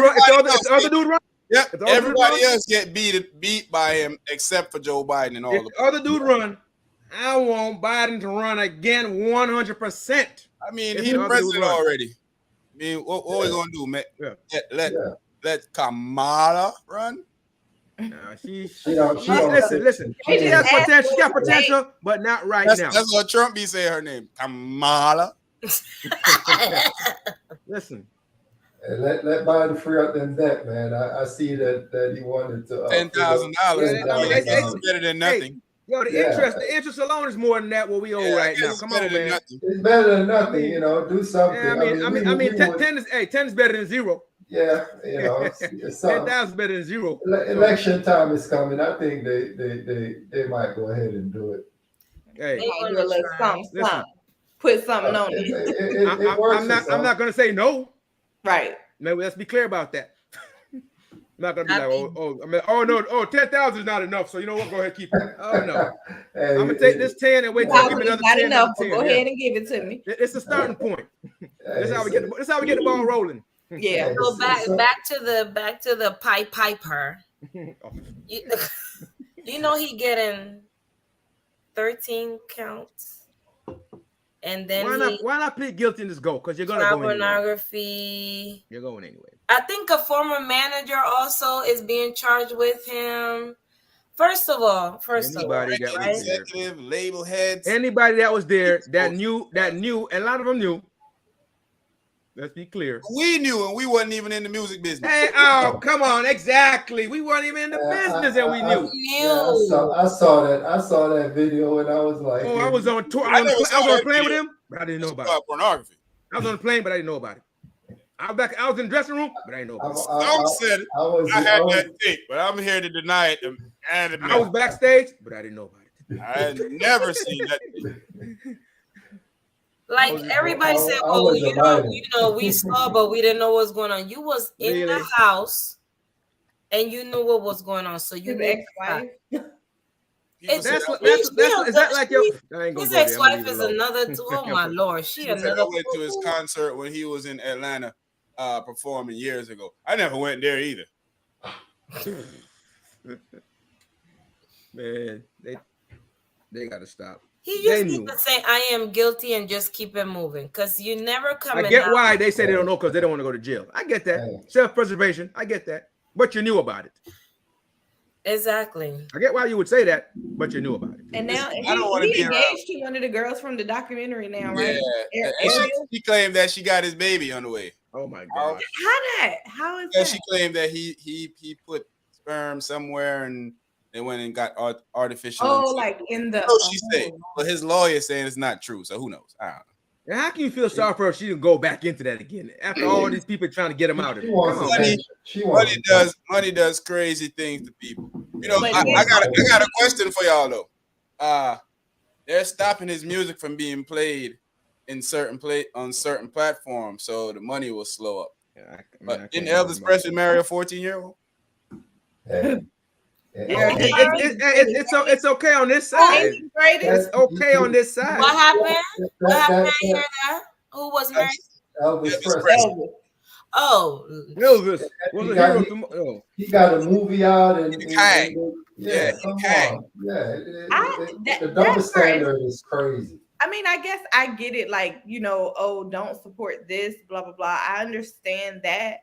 B: run,
C: yep, everybody else get beat by him except for Joe Biden and all
B: if the other dude run, I want Biden to run again 100%.
C: I mean, he's president already. I mean, what are we gonna do, man?
B: Yeah.
C: Let Kamala run.
B: Listen. She has potential. She got potential, but not right now.
C: That's what Trump be saying her name, Kamala.
B: Listen.
A: Let Biden free up them debt, man. I see that he wanted to
C: $10,000. It's better than nothing.
B: Yo, the interest alone is more than that what we owe right now. Come on, man.
A: It's better than nothing, do something.
B: Yeah, 10 is better than zero.
A: Yeah, it's
B: 10,000 is better than zero.
A: Election time is coming. I think they might go ahead and do it.
B: Hey,
E: do a little something. Put something on it.
B: I'm not gonna say no.
E: Right.
B: Maybe let's be clear about that. I'm not gonna be 10,000 is not enough. So you know what? Go ahead, keep it. Oh no, I'm gonna take this 10 and wait till I give another 10.
E: Enough, but go ahead and give it to me.
B: It's a starting point. That's how we get the ball rolling.
E: Yeah.
D: So back to the Piper. You know he getting 13 counts. And then
B: why not plead guilty and just go? Because you're gonna go anyway.
D: Pornography.
B: You're going anyway.
D: I think a former manager also is being charged with him. First of all,
C: executive label heads,
B: anybody that was there that knew, and a lot of them knew. Let's be clear.
C: We knew, and we wasn't even in the music business.
B: Hey, oh, come on, exactly. We weren't even in the business, and we knew.
A: I saw that video, and I was like,
B: I was on tour. I was on a plane with him, but I didn't know about it.
C: Pornography.
B: I was on a plane, but I didn't know about it. I was in the dressing room, but I didn't know about it.
C: Some said it. I had that tape, but I'm here to deny it.
B: I was backstage, but I didn't know about it.
C: I had never seen that.
D: Like everybody said, we saw, but we didn't know what was going on. You was in the house, and you knew what was going on. So you ex-wife.
B: Is that like your
D: his ex-wife is another? Oh my lord, she another.
C: I went to his concert when he was in Atlanta, performing years ago. I never went there either.
B: Man, they got to stop.
D: He just needs to say, I am guilty and just keep it moving. Because you never come
B: I get why they say they don't know because they don't want to go to jail. I get that. Self-preservation. I get that. But you knew about it.
D: Exactly.
B: I get why you would say that, but you knew about it.
E: And now
C: I don't want to be
E: engaged to one of the girls from the documentary now, right?
C: Yeah. She claimed that she got his baby on the way.
B: Oh my God.
E: How is that?
C: She claimed that he put sperm somewhere and they went and got artificial.
E: Like in the.
C: She said, but his lawyer saying it's not true. So who knows? I don't know.
B: And how can you feel sorry for her if she didn't go back into that again after all these people trying to get him out of it? Come on,
C: money does crazy things to people. You know, I got a question for y'all though. They're stopping his music from being played in on certain platforms, so the money will slow up. Yeah, but didn't Elvis Presley marry a 14-year-old?
B: It's okay on this side. It's okay on this side.
D: What happened? I hear that. Who was married?
A: Elvis Presley.
D: Oh,
B: Elvis.
A: He got a movie out, and come on, the double standard is crazy.
E: I mean, I guess I get it. Like, you know, oh, don't support this, blah blah blah. I understand that,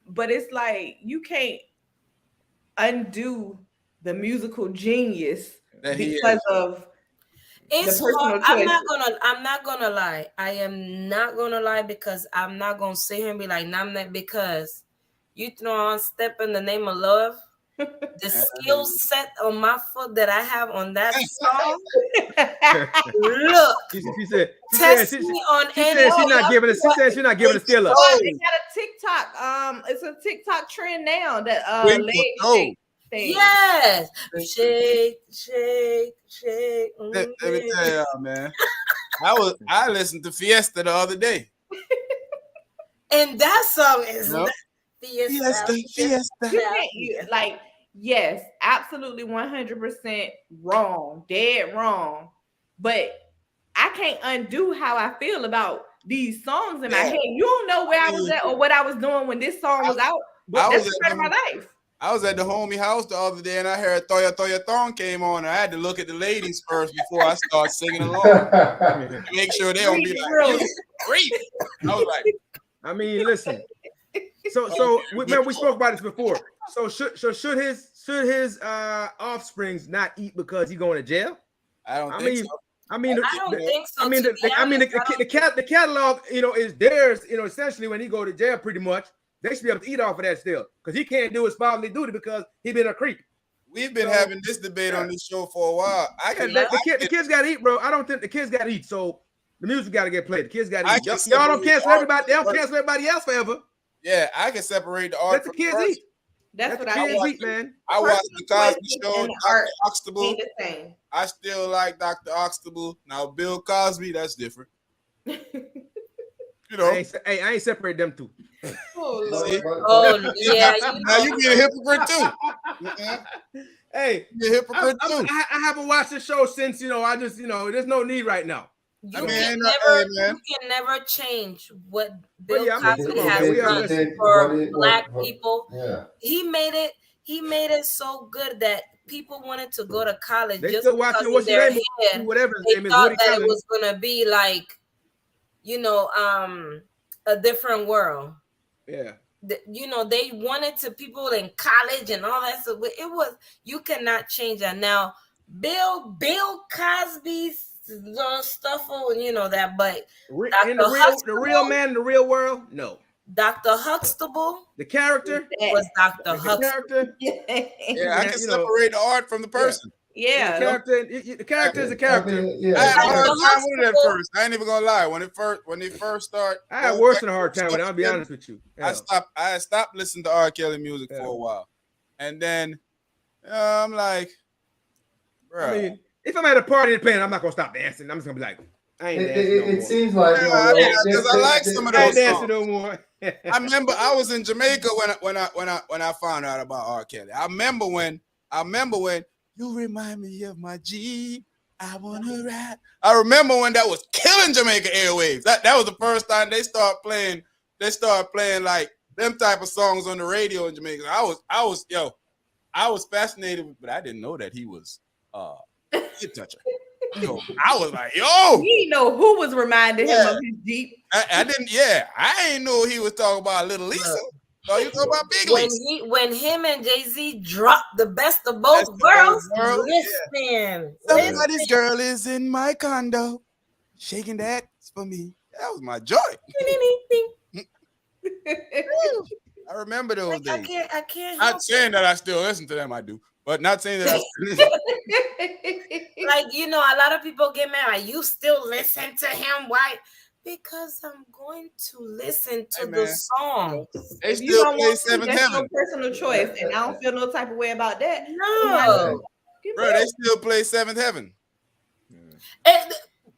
E: but it's like you can't undo the musical genius because of
D: it's the personal choice. I'm not gonna lie. I am not gonna lie because I'm not gonna sit here and be like, nah, I'm not, because you throw on Step in the Name of Love. The skill set on my foot that I have on that song. Look,
B: she said
D: me on any.
B: She's not giving a skill up.
E: Oh, they got a TikTok. It's a TikTok trend now that leg thing.
D: Yes, shake, shake, shake.
C: Let me tell y'all, man. I listened to Fiesta the other day,
D: and that song is
E: Fiesta. Like, yes, absolutely 100% wrong, dead wrong. But I can't undo how I feel about these songs in my head. You don't know where I was at or what I was doing when this song was out. That's part of my life.
C: I was at the homie house the other day and I heard Toya Toya Thong came on. And I had to look at the ladies first before I start singing along to make sure they don't be like, great. I was like,
B: I mean, listen. So we spoke about this before. So should his offsprings not eat because he's going to jail?
C: I don't think so.
D: I don't think so.
B: The catalog, you know, is theirs. You know, essentially when he go to jail, pretty much they should be able to eat off of that still, because he can't do his fatherly duty because he been a creep.
C: We've been having this debate on this show for a while.
B: The kids got to eat, bro. I don't think the kids got to eat. So the music got to get played. The kids got to eat. Y'all don't cancel everybody. They don't cancel everybody else forever.
C: Yeah, I can separate the art.
B: Let the kids eat.
E: That's what I
B: eat, man.
C: I watched the Cosby Show. Dr. Oxtable. I still like Dr. Oxtable. Now Bill Cosby, that's different. You know,
B: I ain't separate them two.
D: Oh yeah.
C: Now you be a hypocrite too.
B: Hey,
C: you're a hypocrite too.
B: I haven't watched the show since, you know, I just, you know, there's no need right now.
D: You can never change what Bill Cosby has done for Black people.
A: Yeah.
D: He made it so good that people wanted to go to college
B: they
D: just
B: still
D: because
B: watching
D: in their head
B: whatever his name is.
D: Thought that it was gonna be like, you know, a different world.
B: Yeah.
D: You know, they wanted to people in college and all that. So it was, you cannot change that. Now, Bill Cosby's stuff, you know that, but
B: the real man in the real world, no.
D: Dr. Huxtable,
B: the character
D: was Dr. Huxtable.
C: Yeah, I can separate the art from the person.
E: Yeah,
B: the character is the character.
C: I had a hard time with it at first. I ain't even gonna lie. When they first start,
B: I had worse than a hard time with it. I'll be honest with you.
C: I stopped listening to R. Kelly music for a while, and then I'm like, bro.
B: I mean, if I'm at a party and playing, I'm not gonna stop dancing. I'm just gonna be like, I ain't dancing no more.
A: It seems like
C: because I like some of those songs.
B: Dancing no more.
C: I remember I was in Jamaica when I found out about R. Kelly. I remember when you remind me of my G. I wanna rap. I remember when that was killing Jamaica airwaves. That was the first time they started playing like them type of songs on the radio in Jamaica. I was fascinated, but I didn't know that he was kid toucher. So I was like, yo.
E: He know who was reminding him of his Jeep.
C: I didn't, I ain't know he was talking about Little Lisa. So you talking about Big Lisa.
D: When him and Jay-Z dropped the best of both worlds, listen.
C: Somebody's girl is in my condo, shaking that for me. That was my joy. I remember those days.
D: I can't.
C: Not saying that I still listen to them. I do, But not saying that.
D: Like, you know, a lot of people get mad. Like, you still listen to him? Why? Because I'm going to listen to the song.
C: They still play Seventh
E: That's
C: Heaven.
E: your personal choice, and I don't feel no type of way about that.
D: No,
C: bro, they still play Seventh Heaven.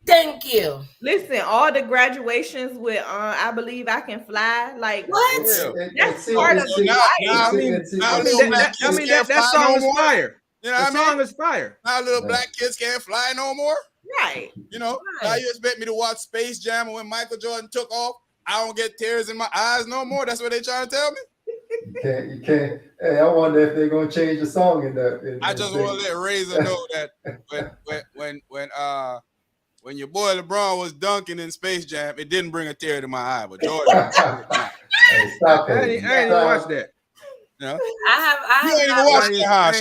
D: Thank you.
E: Listen, all the graduations with I Believe I Can Fly, like
D: what?
E: That's part of the
B: that song is fire.
C: You know
B: what I mean? Song is fire.
C: Now little black kids can't fly no more.
E: Right.
C: You know, now you expect me to watch Space Jam, and when Michael Jordan took off, I don't get tears in my eyes no more. That's what they trying to tell me.
A: You can't. Hey, I wonder if they're gonna change the song in that.
C: I just want to let Razor know that when your boy LeBron was dunking in Space Jam, it didn't bring a tear to my eye, but Jordan.
A: Hey, stop it.
B: I ain't even watched that.
C: You know?
D: I
C: ain't even watched it, huh?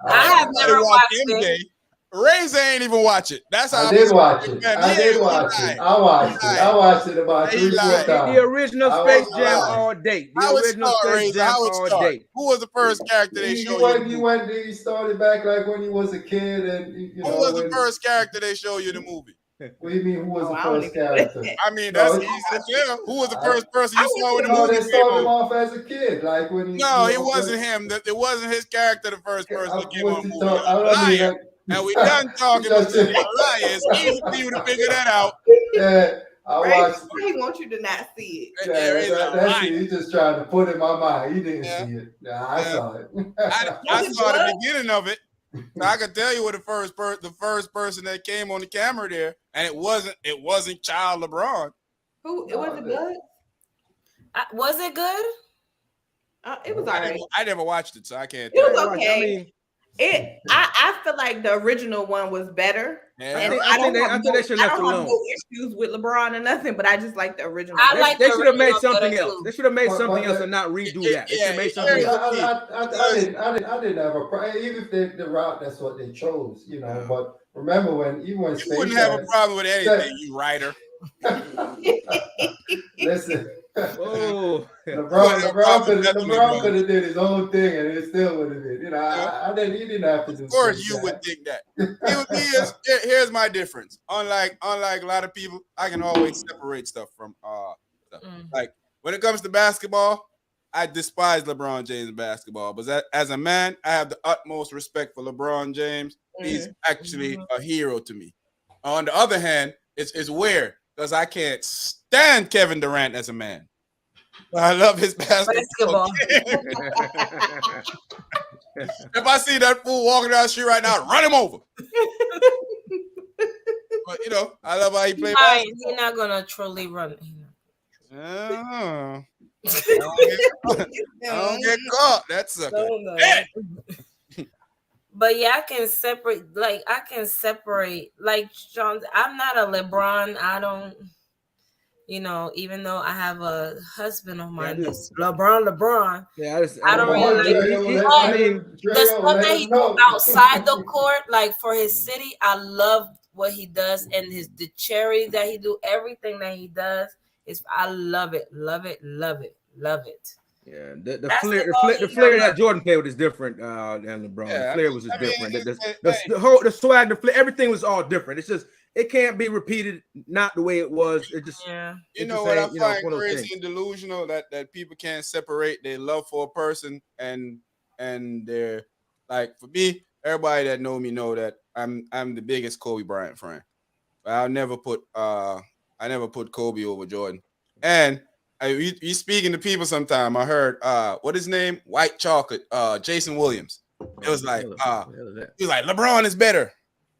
D: I have never watched it.
C: Razor ain't even watch it. That's how
A: I did watch it. I watched it about 3-4 times.
B: The original Space Jam all day. The original Space Jam all day.
C: Who was the first character they showed you?
A: He started back like when he was a kid, and
C: who was the first character they showed you in the movie?
A: What do you mean? Who was the first character?
C: I mean, that's easy to tell. Who was the first person you saw in the movie?
A: They started him off as a kid, like when he.
C: No, it wasn't him. It wasn't his character. The first person that came on the movie. And we done talking about the liar. It's easy for you to figure that out.
A: Yeah, I watched.
E: He wants you to not see it.
A: That's it. He's just trying to put it in my mind. He didn't see it. I saw it.
C: I saw the beginning of it. So I can tell you what the first person that came on the camera there, and it wasn't Child LeBron.
E: Who? It wasn't good.
D: Was it good?
E: It was alright.
C: I never watched it, so I can't.
E: It was okay. I feel like the original one was better.
B: Yeah. I think they should have left alone.
E: No issues with LeBron or nothing, but I just like the original.
B: They should have made something else. They should have made something else and not redo that. They should have made something else.
A: I didn't have a problem. Even if the route, that's what they chose, you know. But remember when
C: you wouldn't have a problem with anything, you writer.
A: Listen.
B: Oh,
A: LeBron could have did his own thing, and it still would have been. You know, he didn't have to do.
C: Of course, you would think that. Here's my difference. Unlike a lot of people, I can always separate stuff from stuff. Like when it comes to basketball, I despise LeBron James basketball, but as a man, I have the utmost respect for LeBron James. He's actually a hero to me. On the other hand, it's weird because I can't stand Kevin Durant as a man. I love his basketball. If I see that fool walking down the street right now, run him over. But you know, I love how he plays basketball.
D: He's not gonna truly run.
C: I don't get caught. That's a
D: But yeah, I can separate. Like Sean, I'm not a LeBron. I don't, you know, even though I have a husband of mine that's LeBron.
B: Yeah,
D: I don't really like the stuff that he do outside the court, like for his city. I love what he does and the charity that he do. Everything that he does I love it.
B: Yeah, the flair that Jordan played with is different than LeBron. The flair was just different. The swag, the flair, everything was all different. It's just it can't be repeated, not the way it was. It just
C: you know what I find crazy and delusional that people can't separate their love for a person and their like for me. Everybody that know me know that I'm the biggest Kobe Bryant fan. I'll never put Kobe over Jordan. And you speaking to people sometime. I heard what his name? White Chocolate, Jason Williams. It was like he was like LeBron is better.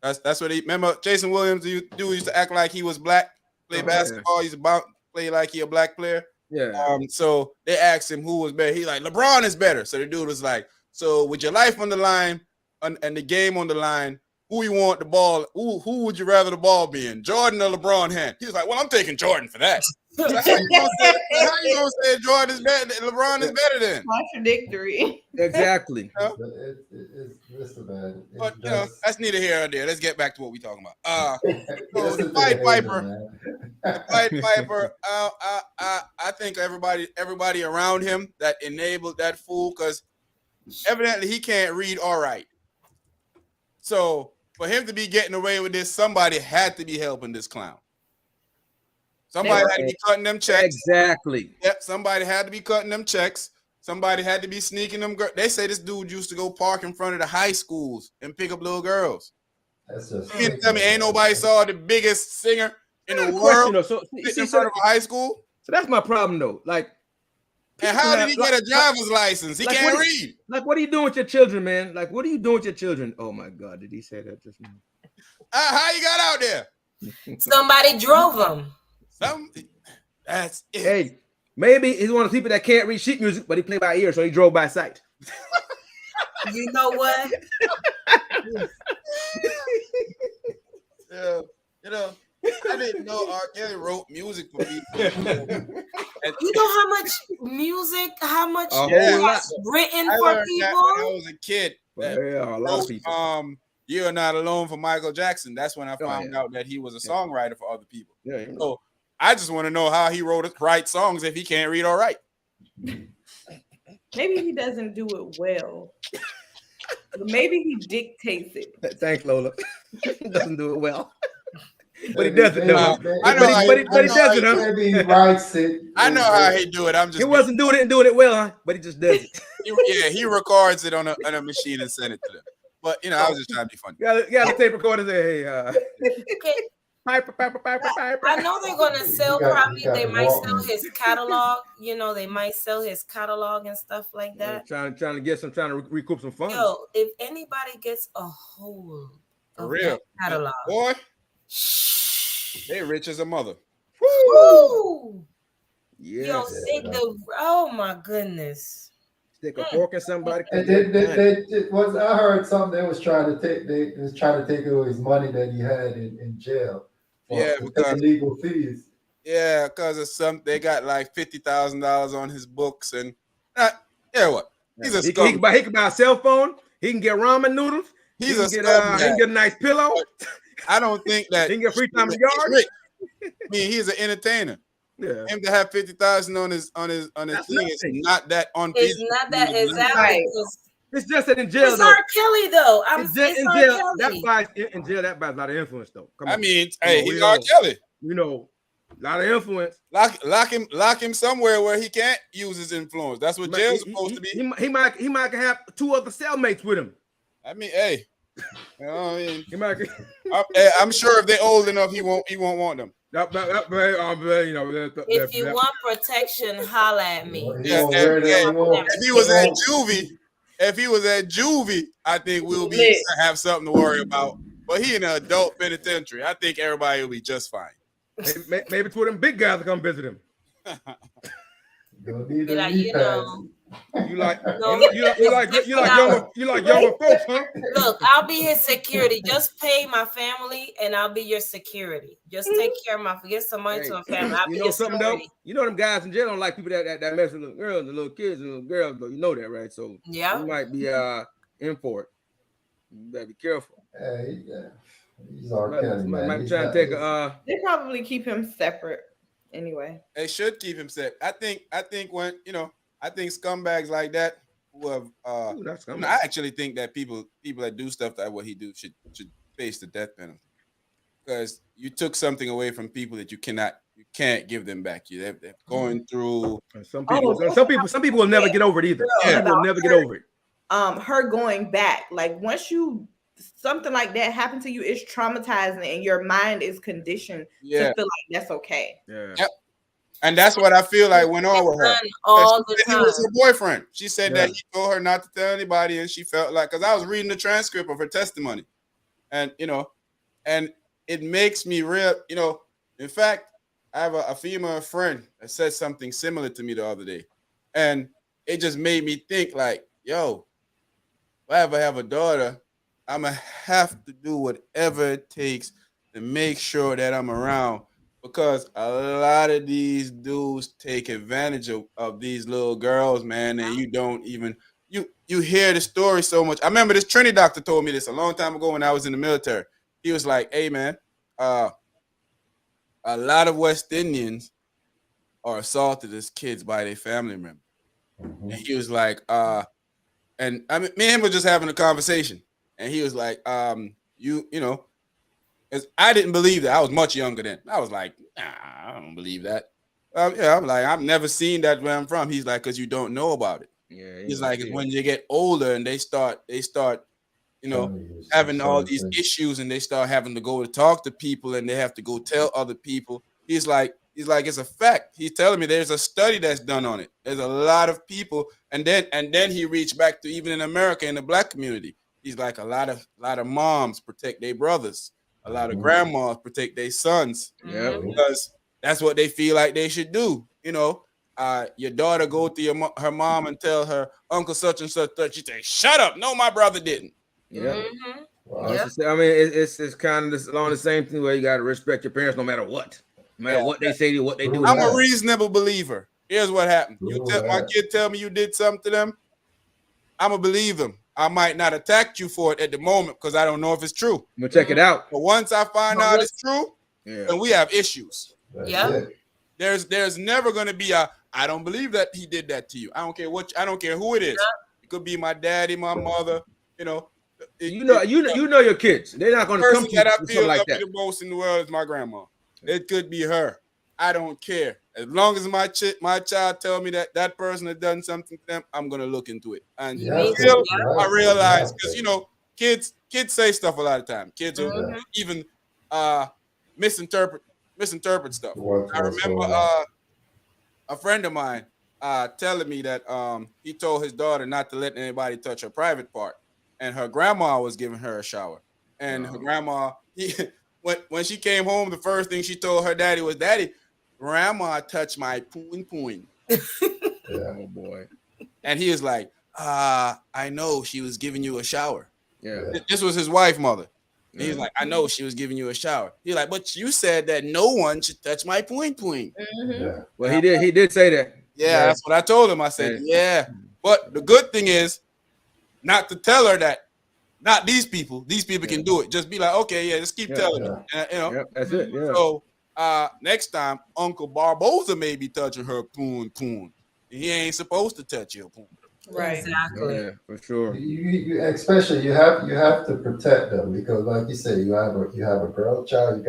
C: That's what he remember. Jason Williams used to act like he was black, play basketball. He's about play like he a black player.
B: Yeah.
C: So they asked him who was better. He like LeBron is better. So the dude was like, so with your life on the line and the game on the line, who you want the ball? Who would you rather the ball be in, Jordan or LeBron hand? He was like, well, I'm taking Jordan for that. How you gonna say Jordan is better? LeBron is better than?
E: Contradictory.
B: Exactly.
A: It's bad.
C: But you know, that's neither here nor there. Let's get back to what we're talking about. So the Pied Piper. I think everybody around him that enabled that fool because Evidently, he can't read or write. So for him to be getting away with this, somebody had to be helping this clown. Somebody had to be cutting them checks.
B: Exactly.
C: Yep. Somebody had to be cutting them checks. Somebody had to be sneaking them. They say this dude used to go park in front of the high schools and pick up little girls.
A: That's just.
C: You mean to tell me ain't nobody saw the biggest singer in the world
B: Question, so
C: in front of a high school?
B: So that's my problem, though. Like,
C: and how did he get a driver's license? He can't read.
B: Like, what are you doing with your children, man? Like, what are you doing with your children? Oh my God, did he say that just now?
C: How you got out there?
D: Somebody drove him.
C: That's it.
B: Hey, maybe he's one of the people that can't read sheet music, but he played by ear, so he drove by sight.
D: You know what?
C: Yeah, you know, I didn't know R. Kelly wrote music for people.
D: You know how much music, how much written
C: I
D: for
C: learned
D: people?
C: that when I was a kid.
B: Yeah, a lot of people.
C: You're Not Alone for Michael Jackson. That's when I found out that he was a songwriter for other people.
B: Yeah.
C: So I just want to know how he write songs if he can't read or write.
E: Maybe he doesn't do it well. Maybe he dictates it.
B: Thanks, Lola. He doesn't do it well. But he does it,
C: though.
B: But he does it, huh?
A: Maybe he writes it.
C: I know how he do it.
B: He wasn't doing it well, huh? But he just does it.
C: He records it on a machine and send it to them. But I was just trying to be funny.
B: Yeah, the tape recorder say, hey, Piper.
D: I know they're gonna sell. They might sell his catalog. You know, they might sell his catalog and stuff like that.
B: Trying to recoup some funds.
D: Yo, if anybody gets a hold of
C: that
D: catalog,
C: boy, they rich as a mother.
D: Woo!
B: Yes.
D: Yo, oh my goodness.
B: Stick a fork in somebody.
A: I heard something they was trying to take. They was trying to take away his money that he had in jail. Because legal fees.
C: Yeah, because of they got like $50,000 on his books and what? He's a
B: he can buy a cell phone. He can get ramen noodles. He can get a nice pillow.
C: I don't think that
B: he can get free time in the yard.
C: I mean, he's an entertainer.
B: Yeah.
C: Him to have 50,000 on his thing is not that on.
D: It's not that exactly.
B: It's just that in jail.
D: It's R. Kelly though.
B: In jail, that buys a lot of influence though.
C: I mean, hey, he's R. Kelly.
B: You know, a lot of influence.
C: Lock him somewhere where he can't use his influence. That's what jail's supposed to be.
B: He might have 2 other cellmates with him.
C: I mean, hey, you know what I mean? I'm sure if they're old enough, he won't want them.
D: If you want protection, holla at me.
C: If he was at juvie, I think we'll have something to worry about. But he in an adult penitentiary. I think everybody will be just fine.
B: Maybe two of them big guys will come visit him. You like younger folks, huh?
D: Look, I'll be his security. Just pay my family, and I'll be your security. Just take care of my. Get some money to a family. I'll be your
B: something
D: security.
B: though? You know them guys in jail don't like people that mess with little girls and little kids and little girls. Though you know that, right? So
D: yeah,
B: you might be in for it. You better be careful.
A: He's R. Kelly, man.
B: Might be trying to take a.
E: They probably keep him separate anyway.
C: They should keep him separate. I think when I think scumbags like that who have I actually think that people that do stuff like what he do should face the death penalty, because you took something away from people that you can't give them back. They're going through.
B: Some people will never get over it either. Yeah, will never get over it.
E: Her going back, like once something like that happened to you, it's traumatizing, and your mind is conditioned to feel like that's okay.
B: Yeah.
C: Yep. And that's what I feel like went on with her.
D: All the time.
C: He was her boyfriend. She said that he told her not to tell anybody, and she felt like, because I was reading the transcript of her testimony, and and it makes me real. In fact, I have a female friend that said something similar to me the other day, and it just made me think like, yo, if I ever have a daughter, I'm gonna have to do whatever it takes to make sure that I'm around. Because a lot of these dudes take advantage of these little girls, man, and you don't even you hear the story so much. I remember this Trinity doctor told me this a long time ago when I was in the military. He was like, "Hey, man, a lot of West Indians are assaulted as kids by their family members." Mm-hmm. And he was like, and I mean, me and him were just having a conversation, and he was like, you know, as I didn't believe that. I was much younger then. I was like, nah, I don't believe that. Yeah, I'm like, I've never seen that where I'm from. He's like, because you don't know about it.
B: Yeah,
C: He's like, it's when you get older and they start, you know, having all these issues, and they start having to go to talk to people, and they have to go tell other people. He's like, it's a fact. He's telling me there's a study that's done on it. There's a lot of people, and then he reached back to even in America in the black community. He's like, a lot of moms protect their brothers. A lot of grandmas protect their sons.
B: Yeah,
C: because that's what they feel like they should do. You know, your daughter go to her mom and tell her uncle such and such. She say, "Shut up! No, my brother didn't."
B: Yeah.
A: Wow.
B: I mean, it's kind of along the same thing where you got to respect your parents no matter what. No matter what they say to you, what they do.
C: I'm a reasonable believer. Here's what happened. My kid tell me you did something to them, I'm going to believe them. I might not attack you for it at the moment because I don't know if it's true.
B: I'm going to check it out.
C: But once I find out it's true, then we have issues.
D: Yeah.
C: There's never going to be I don't believe that he did that to you. I don't care who it is. It could be my daddy, my mother, you know.
B: You know your kids. They're not going to come to you
C: that I
B: with
C: feel
B: like
C: up
B: that.
C: the most in the world is my grandma. It could be her. I don't care. As long as my child tell me that person has done something to them, I'm gonna look into it. And I realize because kids say stuff a lot of times. Kids are even misinterpret stuff. I remember a friend of mine telling me that he told his daughter not to let anybody touch her private part, and her grandma was giving her a shower, and her grandma when she came home, the first thing she told her daddy was, "Daddy, grandma touched my poon."
B: Oh boy.
C: And he was like, I know she was giving you a shower.
B: Yeah.
C: This was his wife, mother. And he's like, I know she was giving you a shower. He's like, but you said that no one should touch my poon.
B: Well, he did say that.
C: Yeah, that's what I told him. I said, yeah. But the good thing is not to tell her that. Not these people. These people can do it. Just be like, okay, just keep telling me.
B: That's it. Yeah.
C: So next time, Uncle Barboza may be touching her poon. He ain't supposed to touch your poon.
D: Right. Exactly.
B: Yeah, for sure.
A: You especially you have to protect them because, like you say, you have a girl child.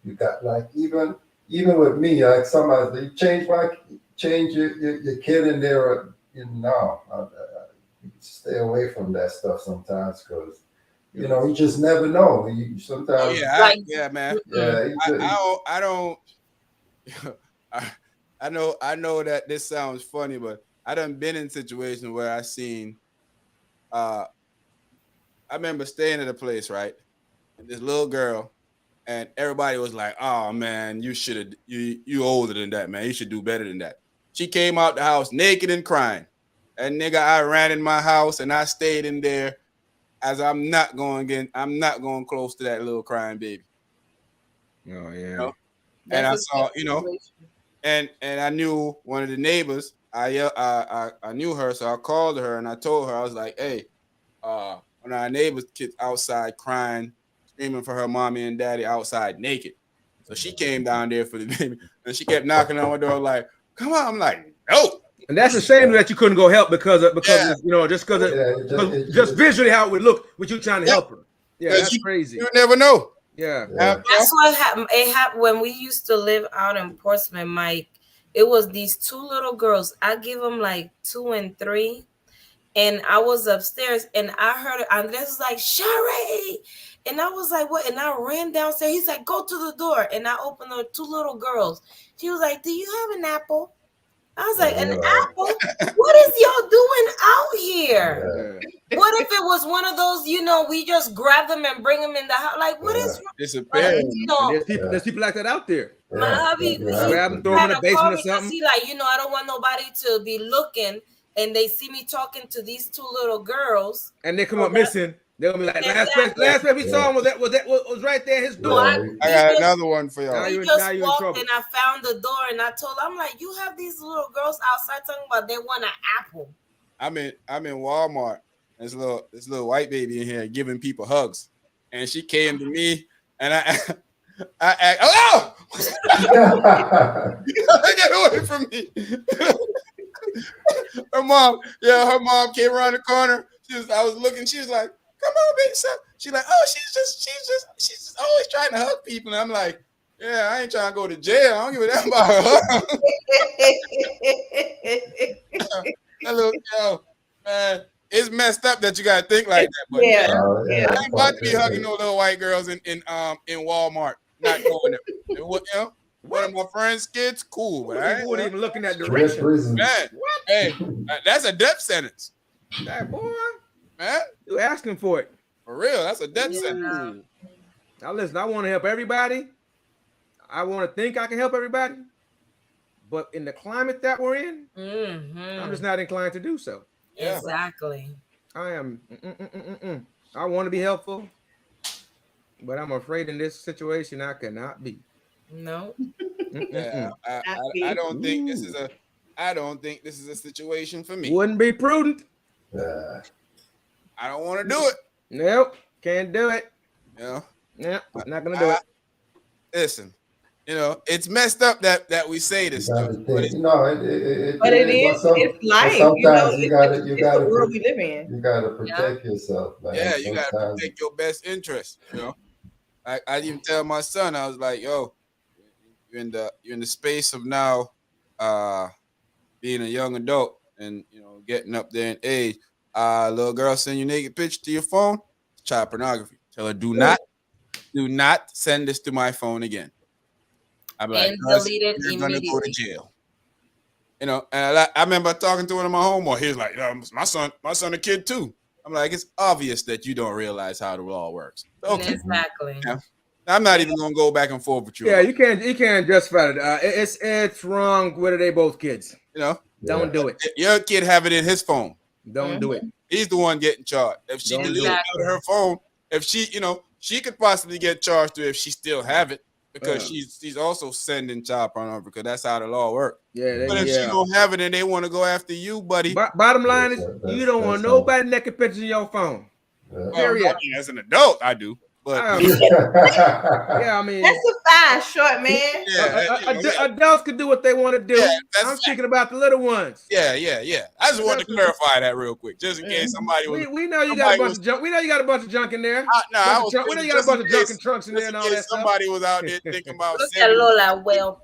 A: You got like even with me, like somebody you change your kid in there. Stay away from that stuff sometimes because you just never know. You sometimes.
C: Man.
A: Yeah,
C: I don't. I know that this sounds funny, but I done been in situations where I seen. I remember staying at a place, right? And this little girl, and everybody was like, "Oh man, you older than that, man. You should do better than that." She came out the house naked and crying. And nigga, I ran in my house and I stayed in there as I'm not going close to that little crying baby.
B: Oh yeah.
C: And I saw, and I knew one of the neighbors. I knew her, so I called her and I told her, I was like, hey, one of our neighbors' kids outside crying, screaming for her mommy and daddy outside naked. So she came down there for the baby and she kept knocking on my door like, come on. I'm like, no.
B: And that's a shame that you couldn't go help because just visually how it would look with you trying to help her. Yeah, that's crazy.
C: You never know.
B: Yeah.
D: That's what happened. It happened when we used to live out in Portsmouth, Mike. It was these two little girls. I give them like 2 and 3. And I was upstairs and I heard Andres was like, Sherry. And I was like, what? And I ran downstairs. He's like, go to the door. And I opened the 2 little girls. She was like, do you have an apple? I was like, an apple? What is y'all doing out here? What if it was one of those, we just grab them and bring them in the house? Like, what is
C: disappearing?
B: There's people like that out there.
D: My hubby,
B: grab them, throw them in the basement or something.
D: He like, I don't want nobody to be looking and they see me talking to these 2 little girls.
B: And they come up missing. They'll be like, last place we saw him was right there his door.
C: I got another one for y'all.
D: Now you walked and I found the door and I told him, I'm like, you have these little girls outside talking about they want an apple.
C: I'm in Walmart. This little white baby in here giving people hugs, and she came to me and I hello. Get away from me. Her mom came around the corner. I was looking. She was like, "Come on, baby." So she's like, "Oh, she's just always trying to hug people." And I'm like, "Yeah, I ain't trying to go to jail. I don't give a damn about her." That little man, it's messed up that you gotta think like that. But
E: Yeah.
C: I ain't about to be hugging no little white girls in Walmart. Not going there. One of my friends' kids, cool, but I
B: wouldn't even look in that
A: Straight
B: direction.
A: prison.
C: Man, hey, that's a death sentence.
B: That boy,
C: Man,
B: you asking for it.
C: for real, that's a death sentence.
B: Now listen, I want to help everybody. I want to think I can help everybody. But in the climate that we're in, I'm just not inclined to do so.
C: Yeah.
D: Exactly.
B: I am. I want to be helpful, but I'm afraid in this situation I cannot be.
D: No.
C: Yeah, I don't think this is a. I don't think this is a situation for me.
B: Wouldn't be prudent.
C: I don't want to do it.
B: Nope, can't do it.
C: Yeah,
B: not gonna do it.
C: Listen, it's messed up that we say this stuff,
E: but it is. It's life.
A: Sometimes you gotta
E: the world we live in.
A: You gotta protect yourself, man.
C: Yeah, you gotta protect your best interest. I even tell my son, I was like, "Yo, you're in the space of now, being a young adult and getting up there in age. Little girl send you naked picture to your phone, it's child pornography. Tell her do not send this to my phone again. I'm like,
D: delete it
C: you're
D: immediately.
C: gonna go to jail. And I remember talking to one of my homeboys. He was like, my son a kid too. I'm like, it's obvious that you don't realize how the law works. Okay.
D: Exactly.
C: Yeah. I'm not even gonna go back and forth with you.
B: Yeah, you can't justify it. It's wrong whether they both kids. Don't do it.
C: Your kid have it in his phone.
B: Don't do it.
C: He's the one getting charged. If she deleted it out of her phone, if she could possibly get charged if she still have it because she's also sending child pornography because that's how the law works. Yeah, but if she don't have it and they want to go after you, buddy.
B: Bottom line is you don't want nobody naked pictures in your phone. Period.
C: As an adult, I do. But
B: I mean
E: that's a fine short man.
B: Adults can do what they want to do. I'm speaking about the little ones.
C: Yeah. I just wanted to clarify that real quick, just in case somebody was.
B: We know you got a bunch of junk. We know you got a bunch of junk in there. We know you got a bunch of junk and trunks in there and all that stuff.
C: Somebody was out there thinking about
D: Lola,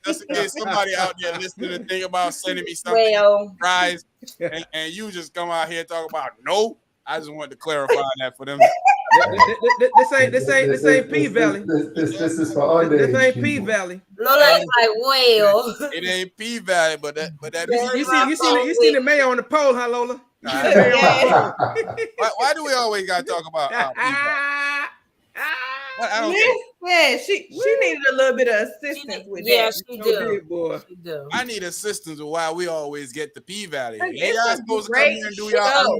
C: just in case somebody out there listening and think about sending me something surprise, and you just come out here and talk about no. I just wanted to clarify that for them.
B: This ain't P Valley.
A: This is for underage.
B: This ain't P Valley.
D: Lola is like, well.
C: It ain't P Valley, but that.
B: You seen the mayor on the pole, huh, Lola?
C: Why do we always gotta talk about P Valley?
E: She needed a little bit of assistance with that.
D: Yeah, she do.
C: I need assistance with why we always get the P Valley.
E: It's
C: supposed to come here and do y'all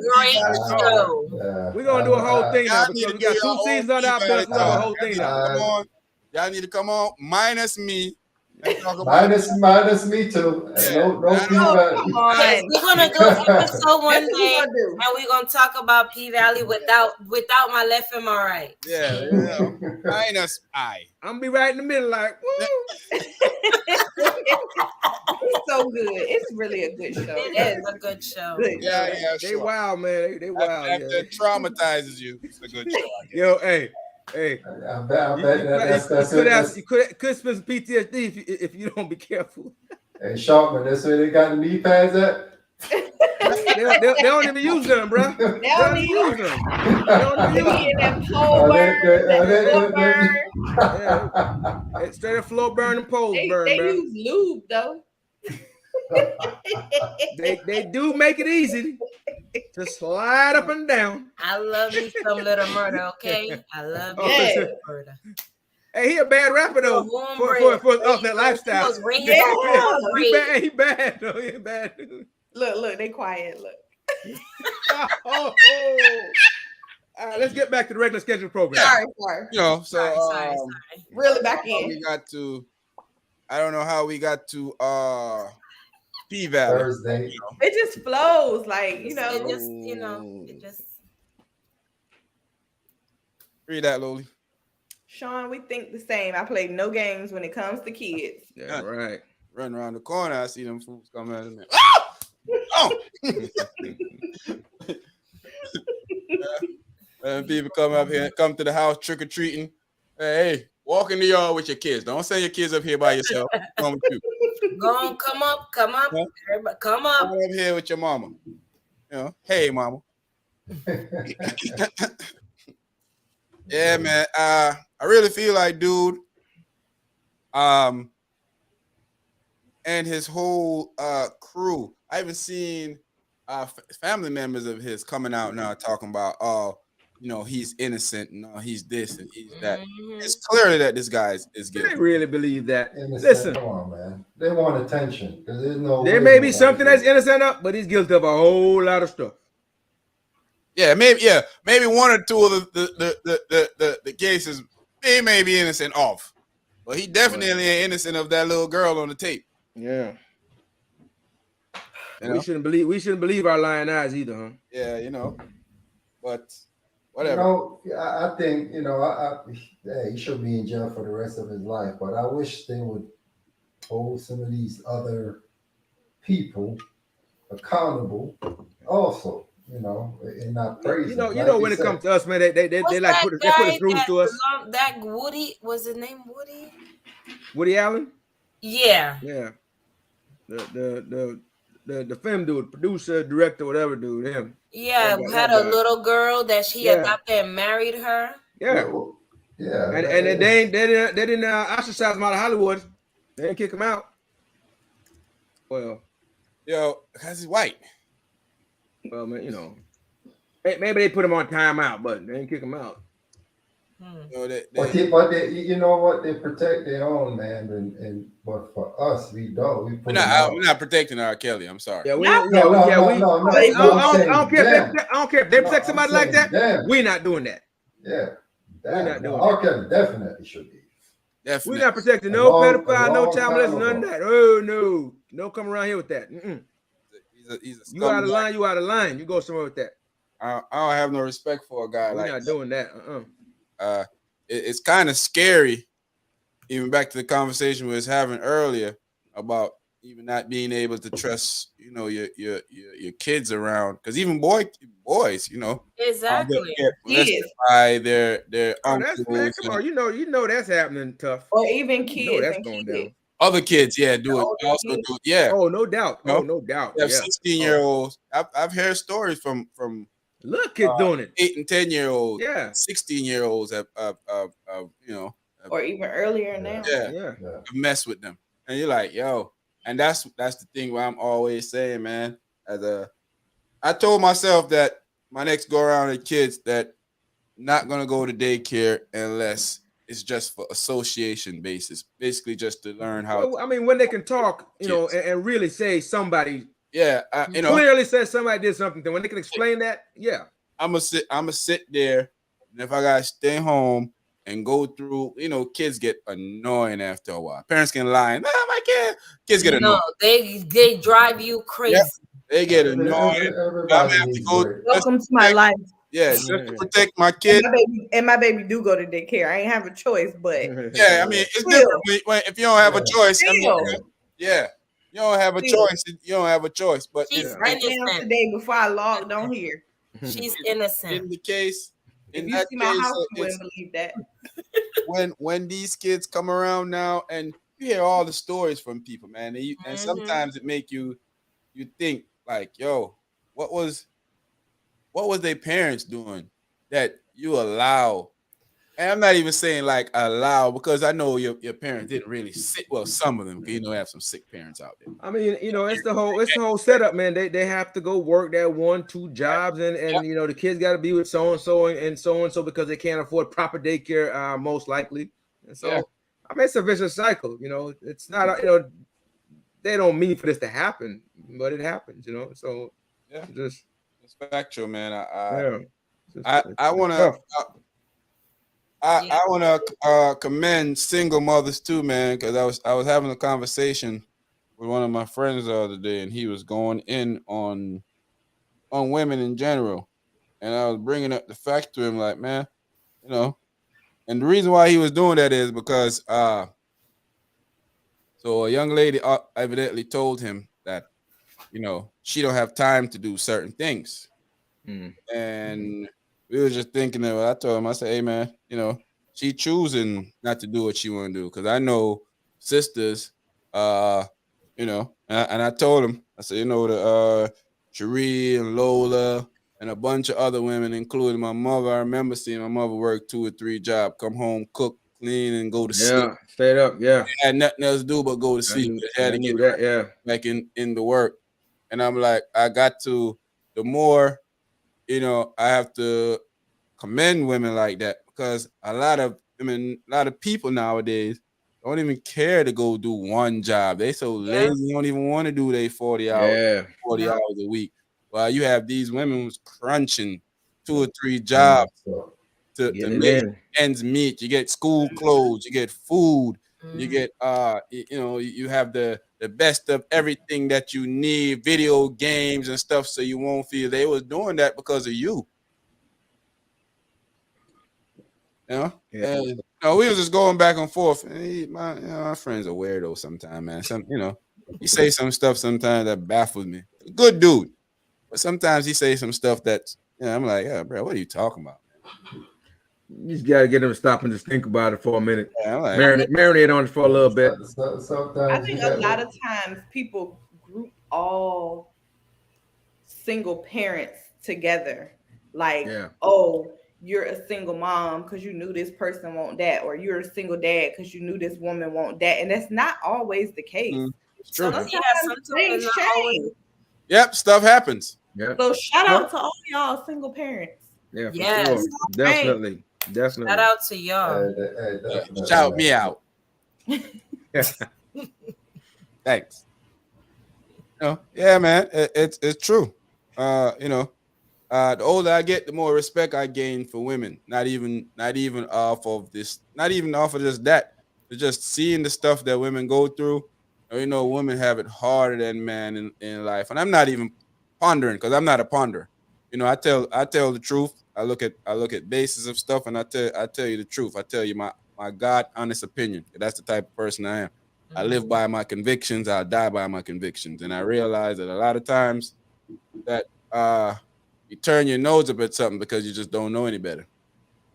D: show.
B: We're gonna do a whole thing now because we got 2 seasons on our belt. We're gonna do a whole thing now.
C: Y'all need to come on, minus me.
A: Minus me too. No P Valley.
D: We're gonna do episode one day, and we're gonna talk about P Valley without my left and my right.
C: Yeah. Minus I.
B: I'm gonna be right in the middle, like woo.
E: It's so good. It's really a good show.
D: It is a good show.
C: Yeah.
B: They wild, man. They wild.
C: After it traumatizes you, it's a good show.
B: Yo, hey.
A: I bet
B: you could spend some PTSD if you don't be careful.
A: Hey, Sharpman, that's where they got the knee pads at?
B: they don't even use them, bro. They don't even use them. They don't even use them. Straight up floor burn and poles burn,
E: they
B: bro.
E: use lube, though.
B: They do make it easy to slide up and down.
D: I love me some Little Murder, okay? I love you murder.
B: Hey, he a bad rapper though for that lifestyle. He bad though. He bad.
E: Look, they quiet. Look.
B: All right, let's get back to the regular scheduled program.
E: Sorry.
D: Sorry.
E: Really back in.
C: I don't know how we got to P Valley.
A: Thursday.
E: It just flows, like
D: it just.
C: Read that, Loli.
E: Sean, we think the same. I play no games when it comes to kids.
B: Yeah, right.
C: run around the corner, I see them fools coming at me. Ah! Oh! And people come up here, come to the house trick or treating. Hey, walk in the yard with your kids. Don't send your kids up here by yourself. Come with you.
D: Go on, come up.
C: Huh?
D: Everybody, come up.
C: Come up here with your mama. Hey, mama. Yeah, man. I really feel like, dude, and his whole crew. I even seen family members of his coming out now talking about, he's innocent and he's this and he's that.
D: Mm-hmm.
C: It's clearly that this guy is guilty.
B: They really believe that.
A: Innocent,
B: Listen,
A: come on, man. They want attention because there's no.
B: There may be something that's innocent up, but he's guilty of a whole lot of stuff.
C: Yeah, maybe one or two of the cases he may be innocent of, but he definitely ain't innocent of that little girl on the tape.
B: Yeah. We shouldn't believe our lying eyes either, huh?
C: Yeah, but whatever.
A: I think he should be in jail for the rest of his life. But I wish they would hold some of these other people accountable, also. And not praise.
B: When it comes to us, man, they like put a screws to us.
D: That Woody, was his name Woody?
B: Woody Allen?
D: Yeah.
B: Yeah. The film dude, producer, director, whatever dude, him.
D: Yeah, had a little girl that she adopted and married her.
B: Yeah.
A: Yeah.
B: And they didn't ostracize him out of Hollywood. They didn't kick him out. Well.
C: Because he's white.
B: Well, man, maybe they put him on timeout, but they didn't kick him out.
A: But they, you know what? They protect their own, man, but for us, we don't. We're
C: not protecting R. Kelly. I'm sorry.
B: Yeah,
A: no.
B: I don't care. I don't care if they protect somebody like that. We're not doing that.
A: Yeah,
B: we're not doing
A: R. Kelly definitely should be.
B: Definitely. We're not protecting no pedophile, no child molester, none of that. Oh no, don't come around here with that.
C: He's a
B: you out of line. You out of line. You go somewhere with that.
C: I don't have no respect for a guy like that.
B: We're not doing that.
C: It's kind of scary. Even back to the conversation we was having earlier about even not being able to trust, your kids around, because even boys,
D: exactly,
C: get molested by their uncles.
B: Man, come on, you know that's happening tough.
E: Or even kids.
B: That's going down.
C: Other kids, do it. Also do it. Yeah.
B: Oh, no doubt. Oh, no doubt.
C: They have 16-year-olds. I've heard stories from
B: little kids doing it.
C: 8 and 10-year-olds.
B: Yeah.
C: 16-year-olds have
E: or even earlier now.
C: Yeah. Mess with them, and you're like, yo, and that's the thing where I'm always saying, man. I told myself that my next go around with kids that not gonna go to daycare unless it's just for association basis, basically just to learn how.
B: Well, I mean, when they can talk, and really say somebody.
C: Yeah,
B: clearly says somebody did something. When they can explain that,
C: I'm gonna sit there, and if I gotta stay home and go through, kids get annoying after a while. Parents can lie. No, my kids get annoying.
D: No, they drive you crazy.
C: Yep. They get annoying. I'm have to go.
E: Welcome to my life.
C: Yeah, just to protect my kid.
E: And my baby do go to daycare. I ain't have a choice, but
C: yeah, I mean, it's different if you don't have a choice. You don't have a choice. You don't have a choice. But
D: she's
E: right now today before I logged on here.
D: She's innocent.
C: In the case,
E: if you see my house, you wouldn't believe that.
C: When these kids come around now, and you hear all the stories from people, man, and sometimes it make you think like, yo, what was their parents doing that you allow? And I'm not even saying like allow, because I know your parents didn't really sit well. Some of them, have some sick parents out there.
B: I mean, it's the whole setup, man. They have to go work that 1-2 jobs, and the kids got to be with so and so because they can't afford proper daycare, most likely. And so, I mean, it's a vicious cycle. It's not they don't mean for this to happen, but it happens. So just
C: it's factual, man. I want to. I want to commend single mothers too, man, because I was having a conversation with one of my friends the other day, and he was going in on women in general, and I was bringing up the fact to him, like, man, and the reason why he was doing that is because So a young lady evidently told him that, she don't have time to do certain things. And we were just thinking that I told him, I said, hey man, she choosing not to do what she want to do. Because I know sisters, and I told him, I said, the Cherie and Lola and a bunch of other women, including my mother. I remember seeing my mother work 2 or 3 jobs, come home, cook, clean, and go to sleep.
B: Yeah, straight up, yeah.
C: They had nothing else to do but go to sleep. They had to get back in the work. And I'm like, I got to, the more, I have to commend women like that, because a lot of people nowadays don't even care to go do one job. They so lazy, don't even want to do their 40 hours a week. While you have these women who's crunching 2 or 3 jobs to make ends meet. You get school clothes, you get food, you get you have the best of everything that you need, video games and stuff, so you won't feel they was doing that because of you. And we was just going back and forth. And my friends are weirdos sometimes, man. He say some stuff sometimes that baffles me. Good dude, but sometimes he say some stuff that I'm like, yeah, bro, what are you talking about?
B: You just gotta get them to stop and just think about it for a minute.
C: Yeah, like,
B: marinate on it for a little bit.
E: I think a lot of times people group all single parents together. Like, oh, you're a single mom because you knew this person want that, or you're a single dad because you knew this woman want that, and that's not always the case.
C: It's true.
E: Sometimes things change.
C: Yep, stuff happens.
B: Yeah.
E: So shout out to all y'all single parents.
B: Yeah, for sure. Definitely.
D: Shout out to y'all.
C: Shout me out. Thanks. Yeah, man, it's true. The older I get, the more respect I gain for women. Not even off of this, not even off of just that. It's just seeing the stuff that women go through. Women have it harder than men in life. And I'm not even pondering, because I'm not a ponderer. I tell the truth. I look at basis of stuff, and I tell you the truth. I tell you my God honest opinion. That's the type of person I am. I live by my convictions. I'll die by my convictions. And I realize that a lot of times that you turn your nose up at something because you just don't know any better.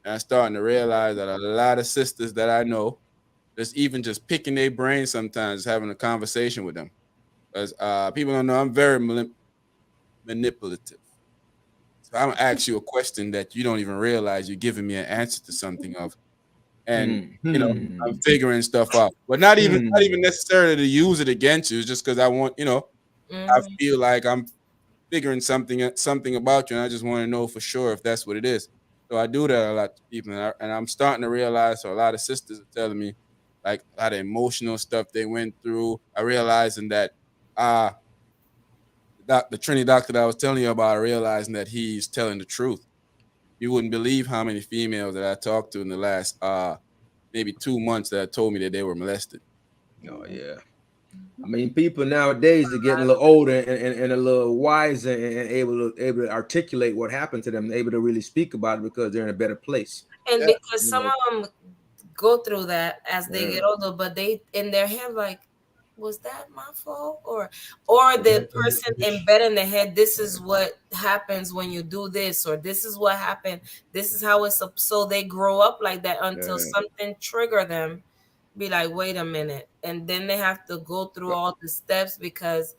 C: And I'm starting to realize that a lot of sisters that I know, just picking their brain sometimes, having a conversation with them. Because people don't know I'm very manipulative. So I'm gonna ask you a question that you don't even realize you're giving me an answer to something of. And I'm figuring stuff out. But not even necessarily to use it against you, just because I want, I feel like I'm figuring something about you, and I just want to know for sure if that's what it is. So I do that a lot to people, and I'm starting to realize. So a lot of sisters are telling me, like, a lot of emotional stuff they went through. I realizing that the Trinity doctor that I was telling you about, realizing that he's telling the truth. You wouldn't believe how many females that I talked to in the last maybe 2 months that told me that they were molested.
B: Oh yeah. I mean, people nowadays are getting a little older and a little wiser and able to articulate what happened to them, able to really speak about it because they're in a better place.
D: And because some of them go through that as they get older, but they in their head like, was that my fault? Or the person embedded in their head, this is what happens when you do this, or this is what happened, this is how it's up. So they grow up like that until something trigger them, be like, wait a minute, and then they have to go through all the steps, because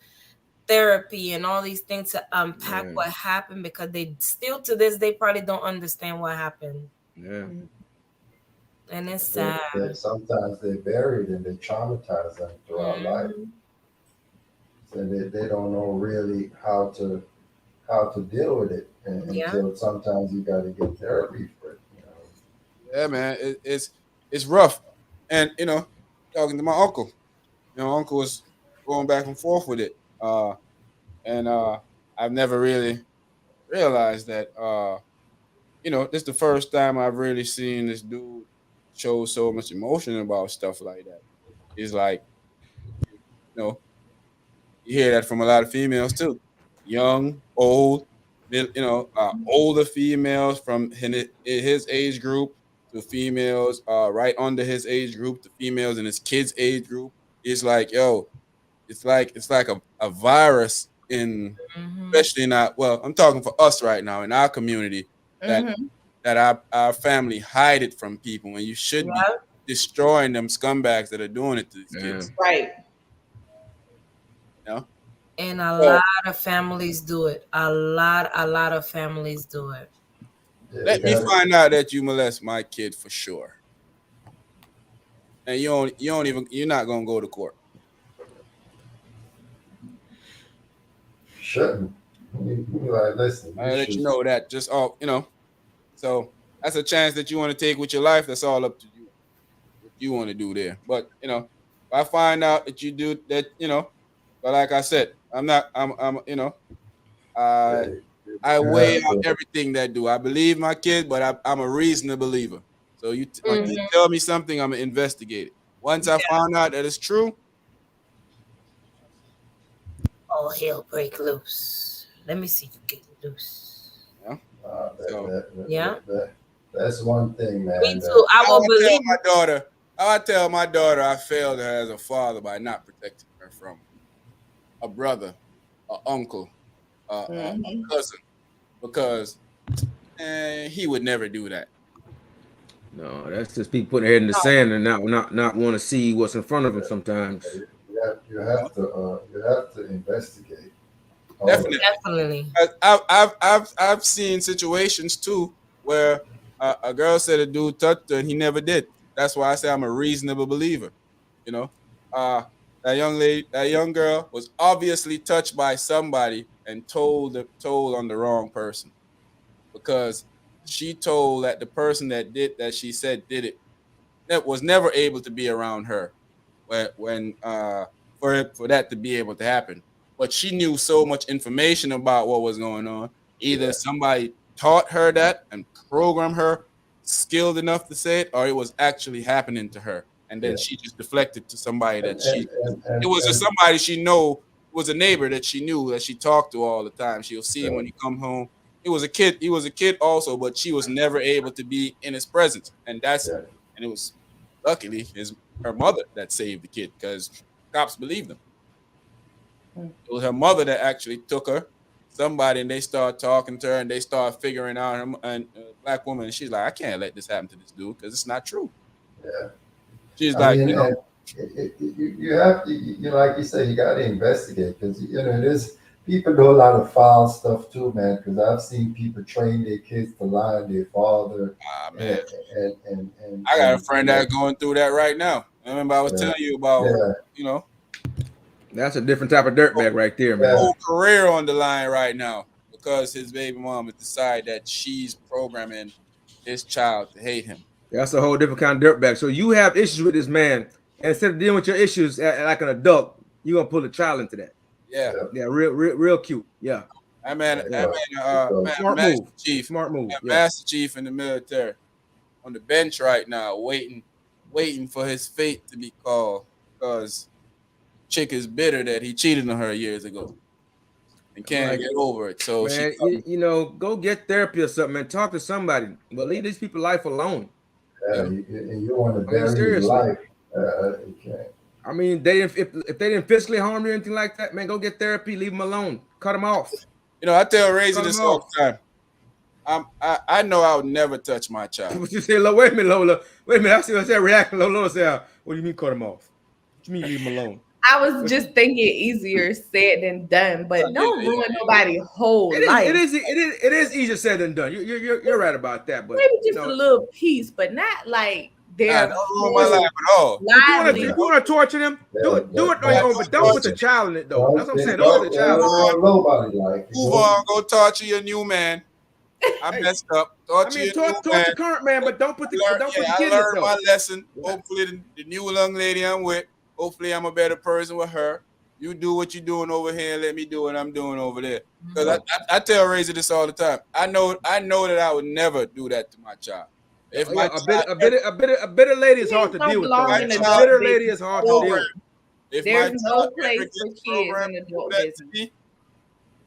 D: therapy and all these things to unpack what happened, because they still to this day probably don't understand what happened. And it's sad.
A: Sometimes they're buried and they traumatize them throughout life, and they don't know really how to deal with it until sometimes you got to get therapy for it.
C: Yeah, man, it's rough. And talking to my uncle, uncle was going back and forth with it, and I've never really realized that this is the first time I've really seen this dude show so much emotion about stuff like that. It's like, you hear that from a lot of females too, young, old, older females from his age group to females right under his age group to females in his kids' age group. it's like, yo, it's like a virus in, especially not, well, I'm talking for us right now in our community, that our family hide it from people when you should be destroying them scumbags that are doing it to these kids.
E: Right.
C: You know?
D: And a lot of families do it. A lot of families do it.
C: Let me find out that you molest my kid for sure. And you're not gonna go to court.
A: Shouldn't. Like, listen.
C: I let you know that just all, so that's a chance that you want to take with your life. That's all up to you. What you want to do there. But if I find out that you do that, but like I said, I'm I weigh out everything that do. I believe my kid, but I'm a reasonable believer. So you tell me something, I'm gonna investigate it. Once I found out that it's true,
D: all hell break loose. Let me see you get loose.
A: That's one thing, man.
D: Me too. I will believe
C: my daughter. I tell my daughter I failed her as a father by not protecting her from a brother, an uncle, a cousin, because he would never do that.
B: No, that's just people putting their head in the sand and not want to see what's in front of them sometimes.
A: You have to investigate.
C: Definitely. I've seen situations too where a girl said a dude touched her and he never did. That's why I say I'm a reasonable believer. That young girl was obviously touched by somebody and told on the wrong person, because she told that the person that she said did it that was never able to be around her when for that to be able to happen. But she knew so much information about what was going on. Either somebody taught her that and programmed her skilled enough to say it, or it was actually happening to her. And then she just deflected to somebody that it was just somebody she know, was a neighbor that she knew, that she talked to all the time. She'll see him when he come home. He was a kid also, but she was never able to be in his presence. And it was luckily her mother that saved the kid, because cops believed them. It was her mother that actually took her, somebody, and they start talking to her and they start figuring out her, and black woman, and she's like, I can't let this happen to this dude because it's not true.
A: Yeah.
C: She's
A: you have to, like you say, you got to investigate, because it is, people do a lot of foul stuff too, man. Because I've seen people train their kids to lie on their father.
C: Man.
A: And
C: I got a friend that's going through that right now. I remember I was telling you about,
B: That's a different type of dirtbag right there, man.
C: Whole career on the line right now because his baby mom has decided that she's programming his child to hate him.
B: That's a whole different kind of dirtbag. So you have issues with this man, and instead of dealing with your issues like an adult, you're gonna pull a child into that.
C: Yeah,
B: real cute. Yeah.
C: Smart
B: move.
C: Chief,
B: smart move.
C: Master Chief in the military on the bench right now, waiting for his fate to be called, because chick is bitter that he cheated on her years ago and can't get over it. So
B: man, go get therapy or something, man. Talk to somebody, but leave these people life alone.
A: You want to bury his life. You can't.
B: I mean, if they didn't physically harm you or anything like that, man, go get therapy. Leave them alone. Cut them off.
C: I tell Razor this all the time. I know I would never touch my child.
B: What you say, Lola? Wait a minute, Lola. Wait a minute. I see what's that reaction. Lola say, what do you mean cut them off? What you mean leave them alone?
E: I was just thinking easier said than done, but don't ruin nobody's whole life.
B: It is easier said than done. You're right about that, but
E: maybe just a little piece, but not like
C: don't ruin my life at all.
B: If you want to torture them, do it on your own, but don't put the child in it though. That's what I'm saying. Don't put the child in it.
A: Nobody like.
C: Move on. Go torture your new man. I messed up. Torture
B: current man, but don't put the kid in it.
C: I learned my lesson. Hopefully, the new young lady I'm with. Hopefully, I'm a better person with her. You do what you're doing over here, and let me do what I'm doing over there. Because I tell Razor this all the time. I know that I would never do that to my child. If
B: a bitter lady is hard to deal with. A bitter lady is hard to deal with.
E: There's no place for kids in adult business.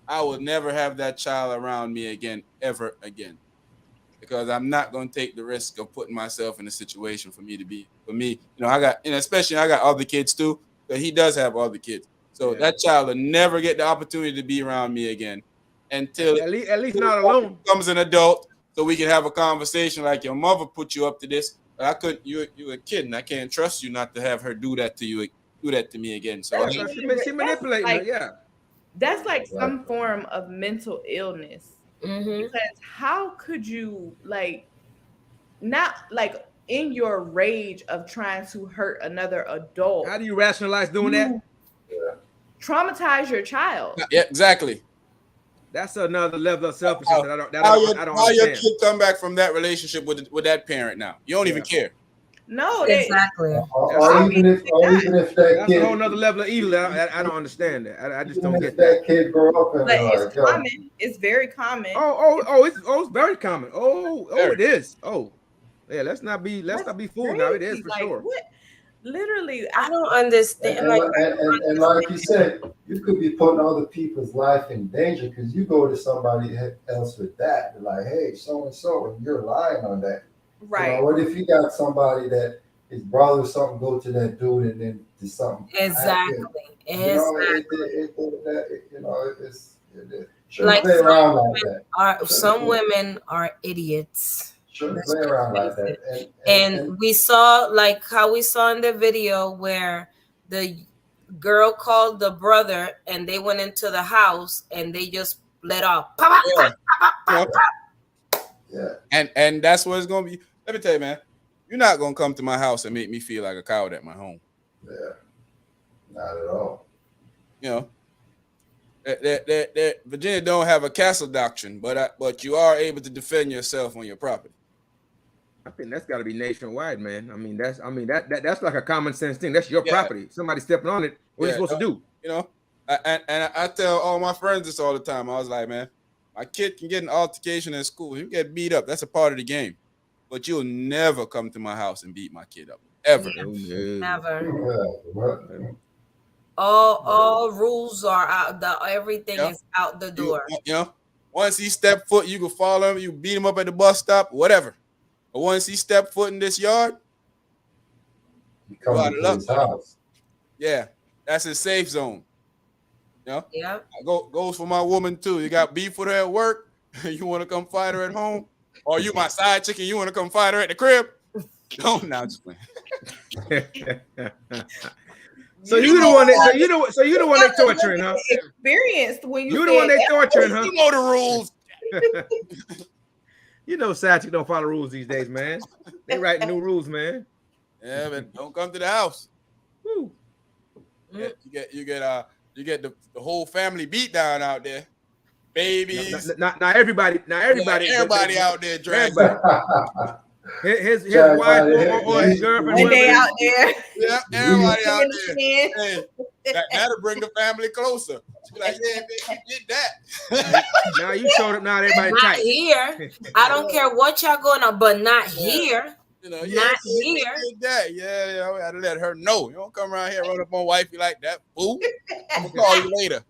C: I will never have that child around me again, ever again. Because I'm not going to take the risk of putting myself in a situation for me. I got, especially I got other kids too. Because he does have other kids. So that child will never get the opportunity to be around me again until
B: at least not alone.
C: Becomes an adult, so we can have a conversation like your mother put you up to this. But I couldn't. You a kid, and I can't trust you not to have her do that to you. Do that to me again. So
B: she manipulating her. Yeah.
E: That's like some form of mental illness.
D: Mm-hmm.
E: Because how could you not in your rage of trying to hurt another adult?
B: How do you rationalize doing that?
E: Traumatize your child.
C: Yeah, exactly.
B: That's another level of selfishness that I don't
C: How
B: understand.
C: your kid come back from that relationship with that parent now? You don't even care.
E: No,
D: exactly.
A: Or even if that
B: that's
A: kid,
B: a whole nother level of evil. I don't understand that. I just don't get
A: that kid grow up and
E: it's common. It's very common.
B: It's very common. It is. Oh, yeah. Let's not be fooled now. It is for sure.
E: What? Literally,
D: I don't understand.
A: And like you said, you could be putting other people's life in danger because you go to somebody else with that. They're like, hey, so and so, and you're lying on that.
E: Right.
A: You know, what if you got somebody that his brother or something go to that dude and then do something?
D: Exactly.
A: Shouldn't play around like that.
D: Some women are idiots.
A: Shouldn't play around like that.
D: And we saw, like how we saw in the video where the girl called the brother and they went into the house and they just let off.
C: And that's what it's gonna be. Let me tell you, man, you're not gonna come to my house and make me feel like a coward at my home.
A: Yeah, not at all.
C: You know, that Virginia don't have a castle doctrine, but you are able to defend yourself on your property.
B: I think that's got to be nationwide, man. That's like a common sense thing. That's your property. Somebody stepping on it. What are you supposed to do?
C: You know, and I tell all my friends this all the time. I was like, man, my kid can get an altercation in school. You get beat up. That's a part of the game. But you'll never come to my house and beat my kid up. Ever.
D: Never. All rules are out. Everything is out the door.
C: You know, once he step foot, you can follow him. You beat him up at the bus stop, whatever. But once he step foot in this yard,
A: you come to his house.
C: Yeah, that's his safe zone. You know?
D: Yeah.
C: Goes for my woman too. You got beef with her at work. You want to come fight her at home, or you my side chicken. You want to come fight her at the crib? Don't now just playing.
B: So you the one they torturing, huh?
E: Experienced when
B: you the one they torturing, huh?
C: You know the rules.
B: You know, Satchel don't follow rules these days, man. They writing new rules, man.
C: Yeah, but don't come to the house.
B: Woo.
C: Yeah, you get the whole family beat down out there. Babies.
B: Not everybody.
C: Everybody out there dragging.
B: His wife or his girlfriend.
E: When they out there.
C: Yeah, everybody out there. Hey, that'll bring the family closer. She'll be like, yeah, baby, you did that.
B: Now you showed up. Now everybody
D: not
B: tight.
D: Here. I don't care what y'all going on, but not here.
C: You know,
D: not here.
C: That. Yeah, I gotta let her know. You don't come around here run up on wifey like that, boo. I'm gonna call you later.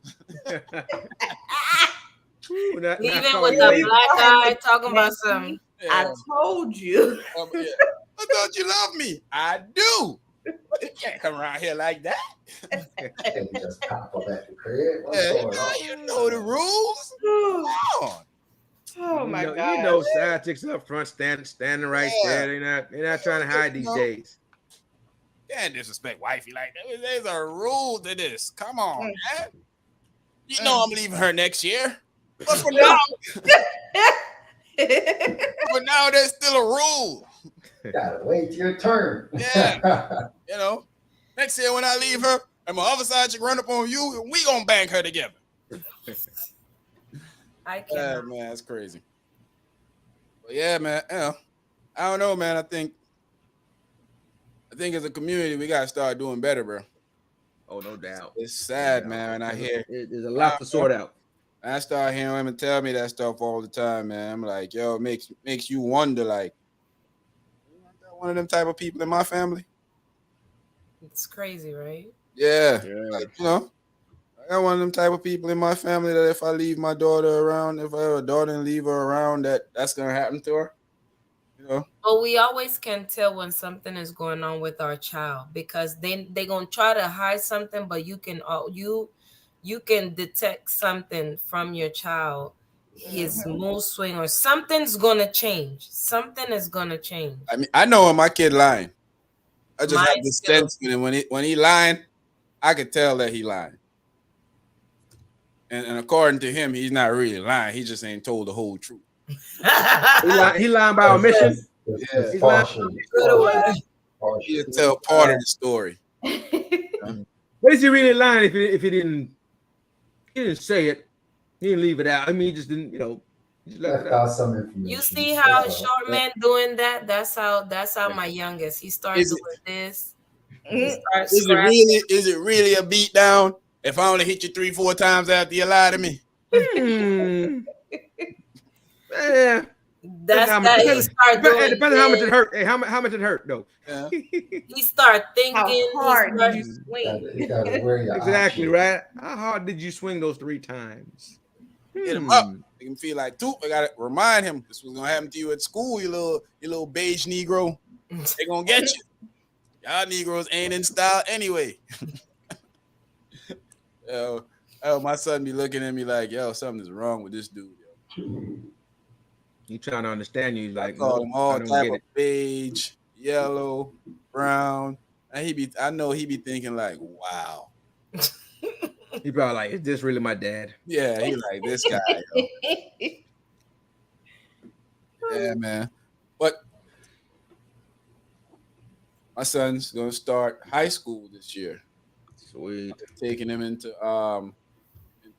D: Even with the black guy talking about something.
E: Yeah. I told you.
C: I thought you loved me. I do. But you can't come around here like that.
A: You just pop up at the crib.
C: You know the rules. Come on.
E: Oh my God!
B: You know, side chicks up front, standing right there. They're not trying to hide these days.
C: Can't disrespect wifey like that. There's a rule to this. Come on, man. You know I'm leaving her next year. But for now, there's still a rule.
A: You gotta wait your turn.
C: Yeah. You know, next year when I leave her and my other side chick run up on you, and we gonna bang her together.
D: I can't.
C: Yeah, man, that's crazy. But yeah, man, I don't know, man. I think as a community, we gotta start doing better, bro.
B: Oh, no doubt.
C: It's sad, man. I hear
B: there's a lot to sort out.
C: I start hearing women tell me that stuff all the time, man. I'm like, yo, it makes you wonder, like, I got one of them type of people in my family.
D: It's crazy, right?
C: Yeah. Like, you know, I got one of them type of people in my family that if I leave my daughter around, if I have a daughter and leave her around, that's gonna happen to her. You know.
D: But we always can tell when something is going on with our child because they gonna try to hide something, but you can detect something from your child, his mood swing or something's gonna change. Something is gonna change.
C: I mean, I know when my kid lying. I just have
D: Mine
C: this
D: too.
C: sense when he lying, I could tell that he lying. And according to him, he's not really lying. He just ain't told the whole truth.
B: He lying by omission.
C: Yeah.
B: He's lying.
D: Good word.
C: He just tell part of the story.
B: What is he really lying if he didn't say it? He didn't leave it out. I mean, he just didn't, just left it out.
A: Some information.
D: You see how short man doing that? That's how my youngest. He starts doing this. He starts
C: Is it really a beat down if I only hit you 3-4 times after you lie to me?
B: Yeah.
D: That's that he start doing.
B: It depends on how much it hurt. Hey, how much it hurt though.
C: Yeah.
D: He start thinking.
E: How hard did you swing?
B: Exactly right. How hard did you swing those 3 times?
C: Hit him up. Make him feel like too. I gotta remind him this was gonna happen to you at school. You little beige Negro. They gonna get you. Y'all Negroes ain't in style anyway. My son be looking at me like, yo, something's wrong with this dude. Yo.
B: He trying to understand you. He's like,
C: I call him all type of beige, yellow, brown, and I know he be thinking like, wow.
B: He probably like, is this really my dad?
C: Yeah, he like this guy. Yo. Yeah, man. But my son's gonna start high school this year.
B: Sweet.
C: Taking him into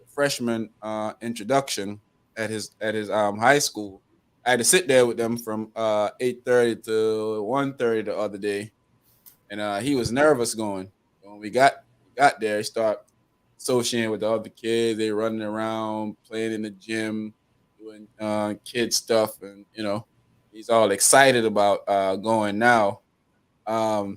C: freshman introduction at his high school. I had to sit there with them from 8:30 to 1:30 the other day, and he was nervous going. When we got there, he started associating with the other kids. They running around, playing in the gym, doing kid stuff, and he's all excited about going now. I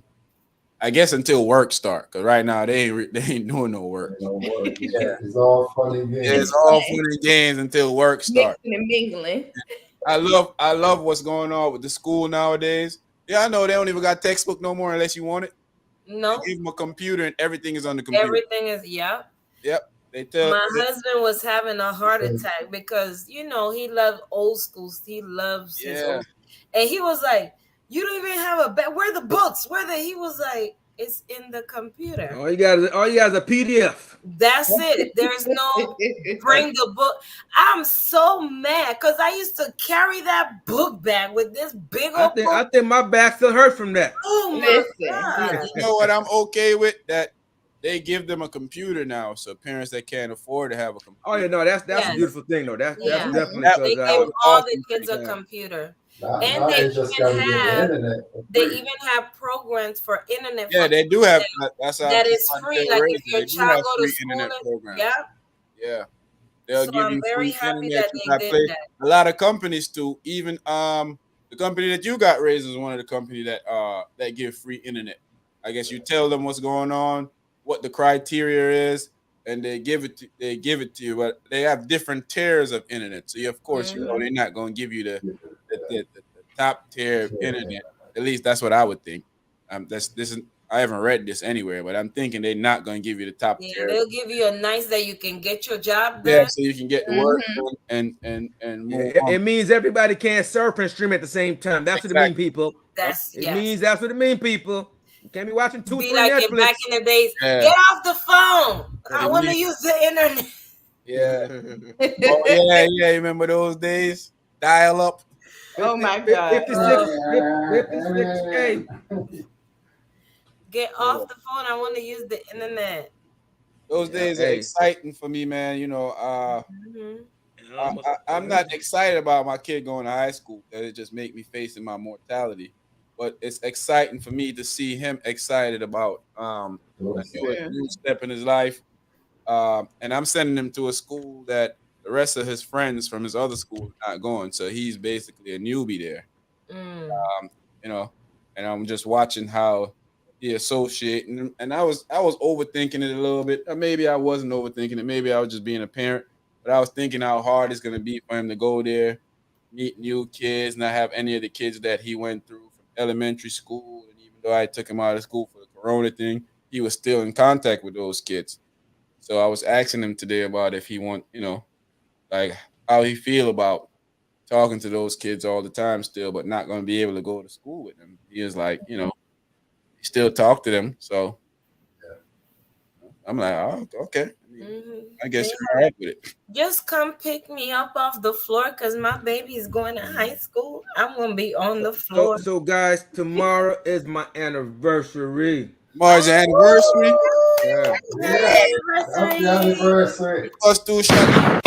C: guess until work start, because right now they ain't doing no work.
A: Yeah. It's all fun and games.
C: It's all fun and games until work start.
E: Mixing and mingling.
C: I love what's going on with the school nowadays. Yeah, I know they don't even got textbook no more unless you want it.
D: No.
C: They give them a computer and everything is on the computer.
D: Everything is Yep.
C: They tell
D: my husband was having a heart attack because he loves old schools. He loves his old, and he was like, "You don't even have a bed. Where are the books? He was like, it's in the computer.
B: All you got is a PDF.
D: That's it. There's no bring the book. I'm so mad because I used to carry that book bag with this big old book.
B: I think my back still hurts from that.
D: Oh my God.
C: You know what I'm okay with? That they give them a computer now, so parents that can't afford to have a computer.
B: Oh yeah, no, that's a beautiful thing though. That's definitely
D: they give all the kids a computer. And they even have programs for internet.
C: Yeah, they do have.
D: That is free. Like if your child go to school,
C: yeah, they'll give you
D: very
C: free
D: happy
C: internet.
D: that they did that.
C: A lot of companies too. Even the company that you got raised is one of the companies that give free internet. I guess you tell them what's going on, what the criteria is, and they give it to you. But they have different tiers of internet. So of course, they're not going to give you the top tier of internet. At least that's what I would think. I haven't read this anywhere, but I'm thinking they're not going to give you the top tier.
D: They'll give you a nice that you can get your job done.
C: Yeah, so you can get the work done and move on.
B: It means everybody can't surf and stream at the same time. That's what it means, people. Means that's what it means, people. You can't be watching 2 or 3
D: like
B: Netflix.
D: Back in the days, get off the phone. I want to use the internet.
C: Yeah. Oh, yeah. Remember those days? Dial up.
E: Oh my God.
B: 56K.
D: Get off the phone. I want to use the internet.
C: Those days are exciting for me, man. I'm not excited about my kid going to high school. That it just make me facing my mortality. But it's exciting for me to see him excited about a new step in his life. And I'm sending him to a school that the rest of his friends from his other school are not going. So he's basically a newbie there. And I'm just watching how he associate. And I was overthinking it a little bit. Or maybe I wasn't overthinking it. Maybe I was just being a parent. But I was thinking how hard it's going to be for him to go there meet new kids, not have any of the kids that he went through from elementary school. And even though I took him out of school for the corona thing, he was still in contact with those kids. So I was asking him today about if he want, like how he feel about talking to those kids all the time still, but not going to be able to go to school with them. He is like, he still talk to them. So I'm like, oh, okay. I guess you're all right with it.
D: Just come pick me up off the floor because my baby is going to high school. I'm going to be on the floor.
B: So guys, tomorrow is my anniversary.
C: Tomorrow's your anniversary.
B: Yeah.
A: Happy anniversary.
C: Plus two shot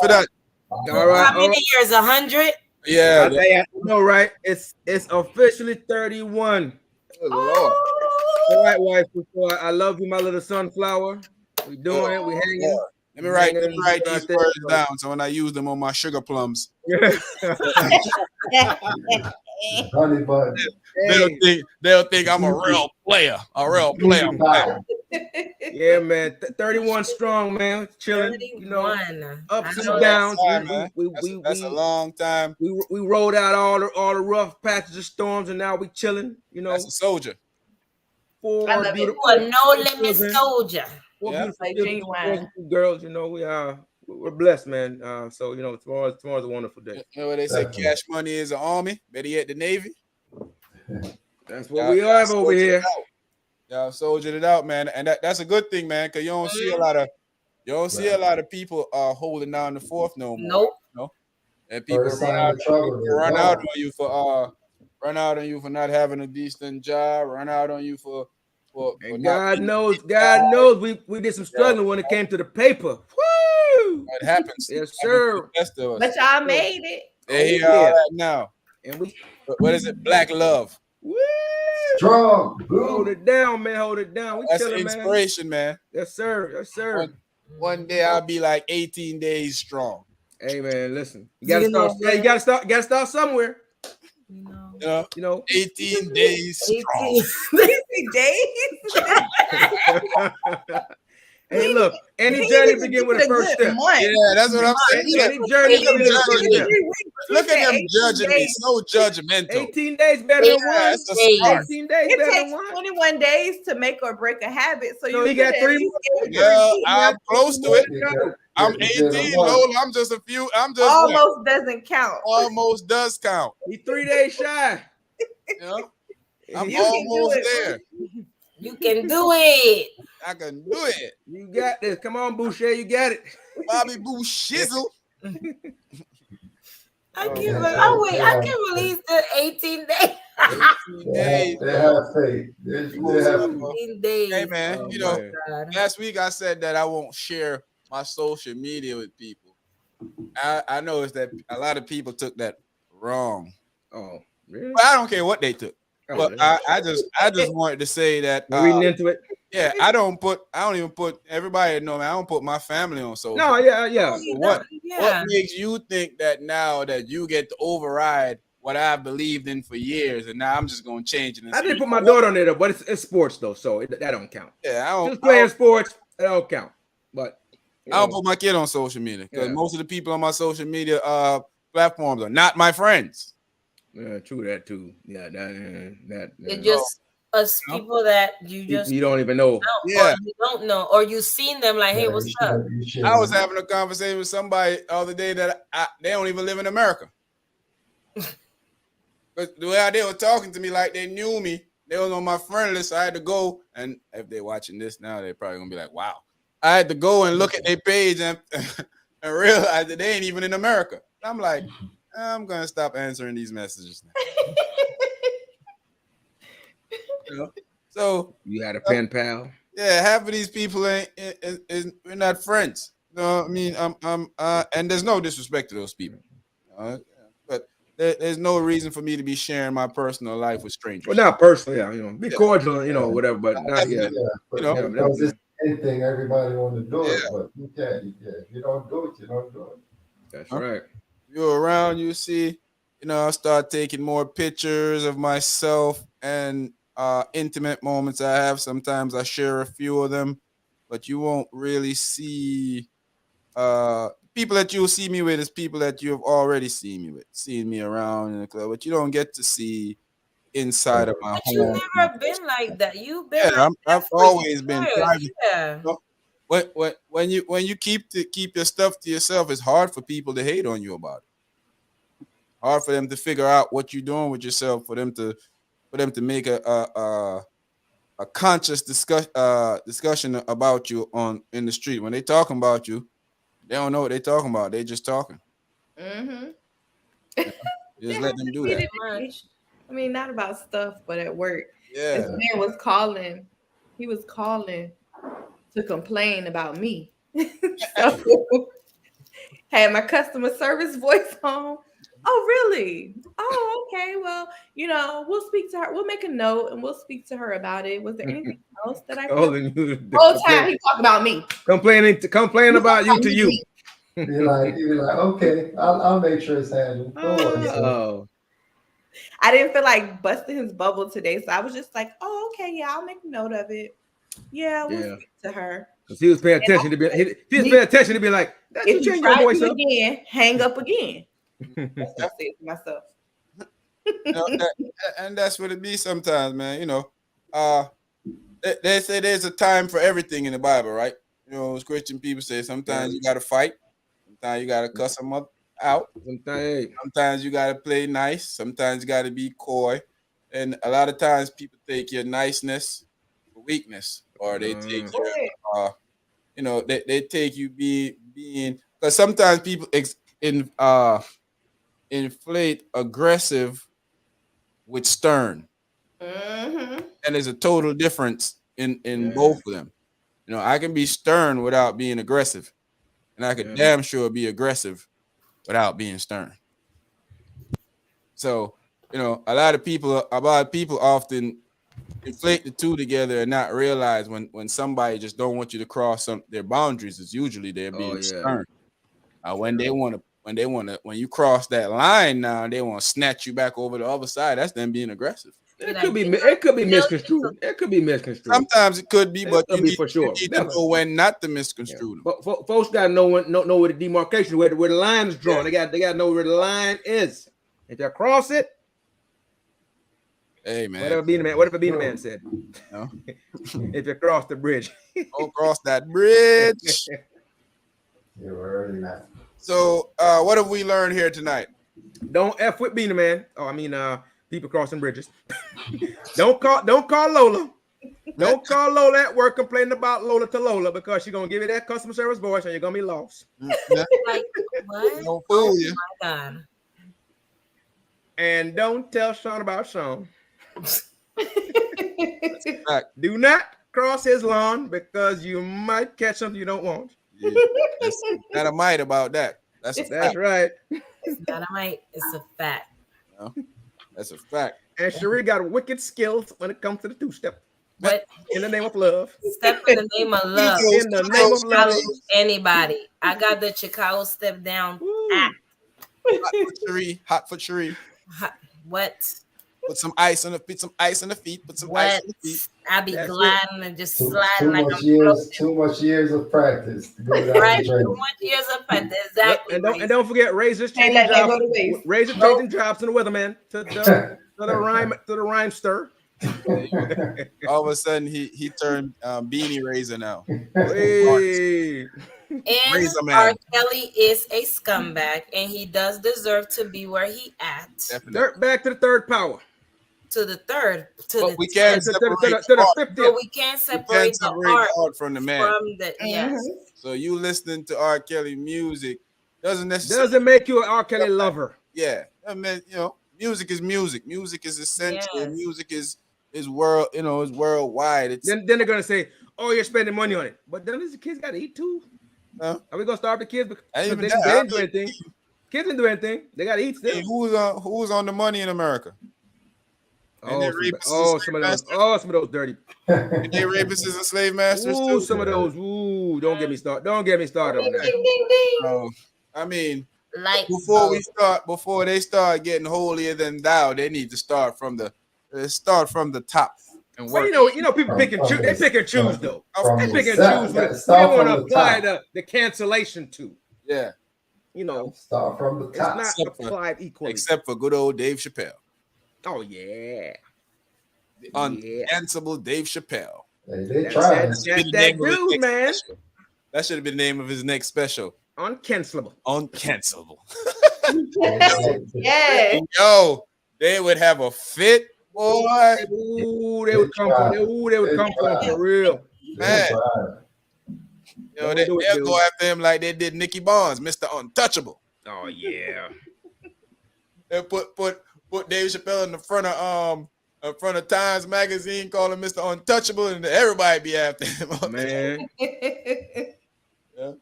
C: for that.
B: All right.
D: How many years? 100?
C: Yeah.
B: I know, right? It's officially 31.
C: Good Lord.
B: All right, wife. I love you, my little sunflower. We doing it. We hanging.
C: Let me write these words down so when I use them on my sugar plums.
A: Honey bun.
C: They'll think I'm a real player.
B: Yeah, man. 31 strong, man. Chilling.
D: 31.
B: Ups and downs.
C: That's a long time.
B: We rolled out all the rough patches of storms, and now we chilling.
C: That's a soldier.
D: You a no limit soldier.
B: Four beautiful girls. We're blessed, man. So tomorrow's a wonderful day.
C: You know what they say? Cash money is an army. Better yet, the Navy.
B: That's what we have over here.
C: Y'all soldiered it out, man, and that's a good thing, man, because you don't see a lot of people holding down the fourth no more.
D: Nope.
C: And people run out on you for not having a decent job. Run out on you for
B: God knows, we did some struggling when it came to the paper. Woo!
C: It happens.
B: Yes, sir.
E: But y'all made it.
C: There you are now. And what is it? Black love.
B: Woo!
A: Strong.
B: Hold it down, man. Hold it down.
C: That's chilling, inspiration, man.
B: Yes, sir. Yes, sir.
C: One day I'll be like 18 days strong.
B: Hey, man, listen. You gotta start somewhere.
C: 18 days strong.
E: 18 days.
B: Hey, look, any journey begin with a first step.
C: Yeah, that's what I'm saying.
B: Any journey begin with a first step.
C: Look at them judging me, so judgmental.
B: 18 days better than one. 18 days better than one.
E: 21 days to make or break a habit. So
B: you got 3 more.
C: Yeah, I'm close to it. I'm 18, Lola. I'm just
E: almost doesn't count.
C: Almost does count.
B: He's 3 days shy.
C: I'm almost there.
D: You can do it.
C: I can do it.
B: You got this. Come on, Boucher. You got it.
C: Bobby Bouchizzle.
D: I can release the 18 days.
C: 18 days.
A: They have faith. They have
D: 18 days.
C: Hey, man, last week I said that I won't share my social media with people. I noticed that a lot of people took that wrong.
B: Oh, really?
C: But I don't care what they took. But I just wanted to say that
B: reading into it.
C: Yeah, I don't even put everybody know, man. I don't put my family on social.
B: No, yeah.
C: What makes you think that now that you get to override what I've believed in for years, and now I'm just gonna change it?
B: I didn't put my daughter on there, but it's sports though, so that don't count.
C: Yeah, I don't.
B: Just playing sports, that don't count. But
C: I don't put my kid on social media because most of the people on my social media platforms are not my friends.
B: Yeah, true that too. Yeah, that
D: it's just us people that you
B: don't even know.
C: Yeah,
D: you don't know, or you seen them like, hey, what's up?
C: I was having a conversation with somebody the other day that they don't even live in America. But the way they were talking to me like they knew me, they was on my friend list. I had to go, and if they're watching this now, they're probably gonna be like, "Wow." I had to go and look at their page and realize that they ain't even in America. I'm like, I'm gonna stop answering these messages now. So
B: you had a pen pal.
C: Yeah, half of these people we're not friends. You know what I mean? And there's no disrespect to those people. But there's no reason for me to be sharing my personal life with strangers.
B: Well, not personally, be cordial, whatever, but not yet.
A: Because it's anything everybody want to do it, but you can't. If you don't do it, you don't do it.
B: That's right.
C: You're around, you see, I start taking more pictures of myself and intimate moments I have. Sometimes I share a few of them, but you won't really see people that you'll see me with is people that you have already seen me around in the club, but you don't get to see inside of my
D: But
C: home.
D: you never been like that. You've been like
C: I've
D: that for
C: always been
D: years.
C: private.
D: Yeah.
C: When you keep your stuff to yourself, it's hard for people to hate on you about it. Hard for them to figure out what you're doing with yourself, for them to make a conscious discussion about you in the street. When they talking about you, they don't know what they talking about. They just talking.
E: Mm-hmm.
C: Just let them do that.
E: I mean, not about stuff, but at work.
C: Yeah.
E: This man was calling. He was calling to complain about me. So, had my customer service voice on. Oh, really? Oh, okay. Well, we'll speak to her. We'll make a note and we'll speak to her about it. Was there anything else that I could? The whole time he talking about me.
B: Complaining about you to you.
A: You're like, okay, I'll make sure it's handled. Don't worry, sir.
E: I didn't feel like busting his bubble today, so I was just like, "Oh, okay, yeah, I'll make a note of it. Yeah, we'll speak to her."
B: Because he was paying attention to be. He was paying attention to be like,
E: if you try to again, hang up again. That's what I said to myself.
C: And that's what it be sometimes, man. They say there's a time for everything in the Bible, right? As Christian people say, sometimes you got to fight, sometimes you got to cuss them out, sometimes you got to play nice, sometimes you got to be coy, and a lot of times people take your niceness for weakness, or they take your, they take you being, because sometimes people inflate aggressive with stern, and there's a total difference in both of them. I can be stern without being aggressive, and I could damn sure be aggressive without being stern. So, a lot of people often inflate the two together and not realize when somebody just don't want you to cross their boundaries, is usually they're being stern. When you cross that line now, they want to snatch you back over the other side. That's them being aggressive.
B: It could be misconstrued. It could be misconstrued.
C: Sometimes it could be, but you need
B: to
C: know when not to misconstrue them.
B: But folks gotta know where the demarcation, where the line is drawn. They gotta know where the line is. If you cross it,
C: hey man,
B: whatever being the man said. No. If you cross the bridge,
C: don't cross that bridge.
A: You already know.
C: So, what have we learned here tonight?
B: Don't F with being the man. People crossing bridges. Don't call Lola. Don't call Lola at work complaining about Lola to Lola, because she's gonna give you that customer service voice and you're gonna be lost.
D: Like what?
C: Don't fool you.
D: Oh my God.
B: And don't tell Sean about Sean. Do not cross his lawn, because you might catch something you don't want.
C: Yeah, that's not a might about that. That's
B: right.
D: It's not a might. It's a fact.
C: No, that's a fact.
B: And Cherie got wicked skills when it comes to the two-step.
D: But
B: in the name of love.
D: Step in the name of love.
B: In the name of love.
D: Anybody. I got the Chicago step down.
C: Hot for Cherie.
D: What?
C: Put some ice on the feet. Ice on the feet.
D: I'd be gliding and just sliding like
A: too much years of practice.
D: Right, too much years of practice. Exactly.
B: And don't forget Razor's changing jobs. Razor changing jobs in the weatherman to the rhymester.
C: All of a sudden he turned Beanie Razor now.
B: Hey.
D: And R. Kelly is a scumbag, and he does deserve to be where he at.
B: Back to the third power.
D: To the third.
C: We can't separate
D: the
C: art from the man.
D: Yes.
C: So you listening to R. Kelly music doesn't
B: make you an R. Kelly lover.
C: Yeah, I mean, music is music. Music is essential. Yes. Music is world. Is worldwide.
B: Then they're gonna say, "Oh, you're spending money on it," but then the kids gotta eat too. Are we gonna starve the kids? Because they didn't do anything. Kids didn't do anything. They gotta eat still.
C: Hey, who's on the money in America?
B: Some of those dirty.
C: And they rapists and slave masters too.
B: Some of those. Don't get me started on
C: that. I mean, before they start getting holier than thou, they need to start from the top. And
B: work. Well, people pick and choose. They pick and choose though. They pick and choose. They want to apply the cancellation to.
C: Yeah.
B: you know,
A: start from the
B: it's
A: top.
B: not applied equally.
C: Except for good old Dave Chappelle.
B: Oh yeah.
C: The uncancelable Dave Chappelle.
A: They trying.
B: That dude, man.
C: That should have been the name of his next special.
B: Uncancelable.
C: Uncancelable.
E: Yeah.
C: Yo, they would have a fit, boy.
B: Ooh, they would come for. They would come for him for real.
C: Man. Yo, they'll go after him like they did Nicky Barnes, Mr. Untouchable.
B: Oh yeah.
C: They put Dave Chappelle in the front of Times Magazine, call him Mr. Untouchable, and everybody be after him.
B: Man.
C: Yeah.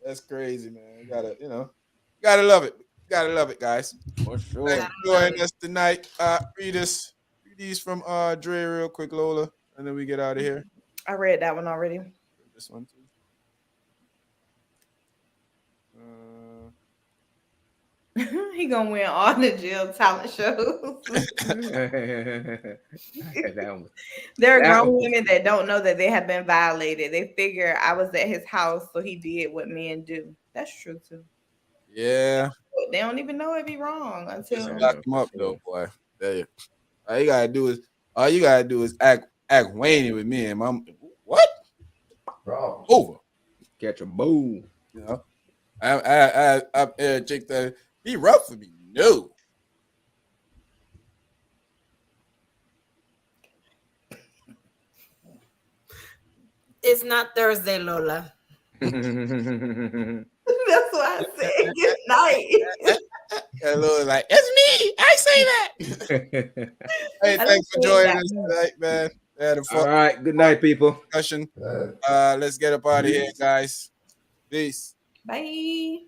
C: That's crazy, man. Gotta love it. Gotta love it, guys.
B: For sure.
C: Thanks for joining us tonight. Read these from Dre real quick, Lola, and then we get out of here.
E: I read that one already.
C: This one too.
E: He gonna win all the jail talent shows. There are grown women that don't know that they have been violated. They figure I was at his house, so he did what men do. That's true too.
C: Yeah.
E: They don't even know it'd be wrong until
C: lock him up though, boy. All you gotta do is act Wayne with me and mom. What?
A: Bro.
C: Over.
B: Catch a boom.
C: You know, I chick that be rough for me. No.
D: It's not Thursday, Lola.
E: That's what I said. Good night.
C: Hello, like it's me. I say that. Hey, thanks for joining us tonight, man.
B: All right, good night, people.
C: Discussion. Let's get up out of here, guys. Peace.
E: Bye.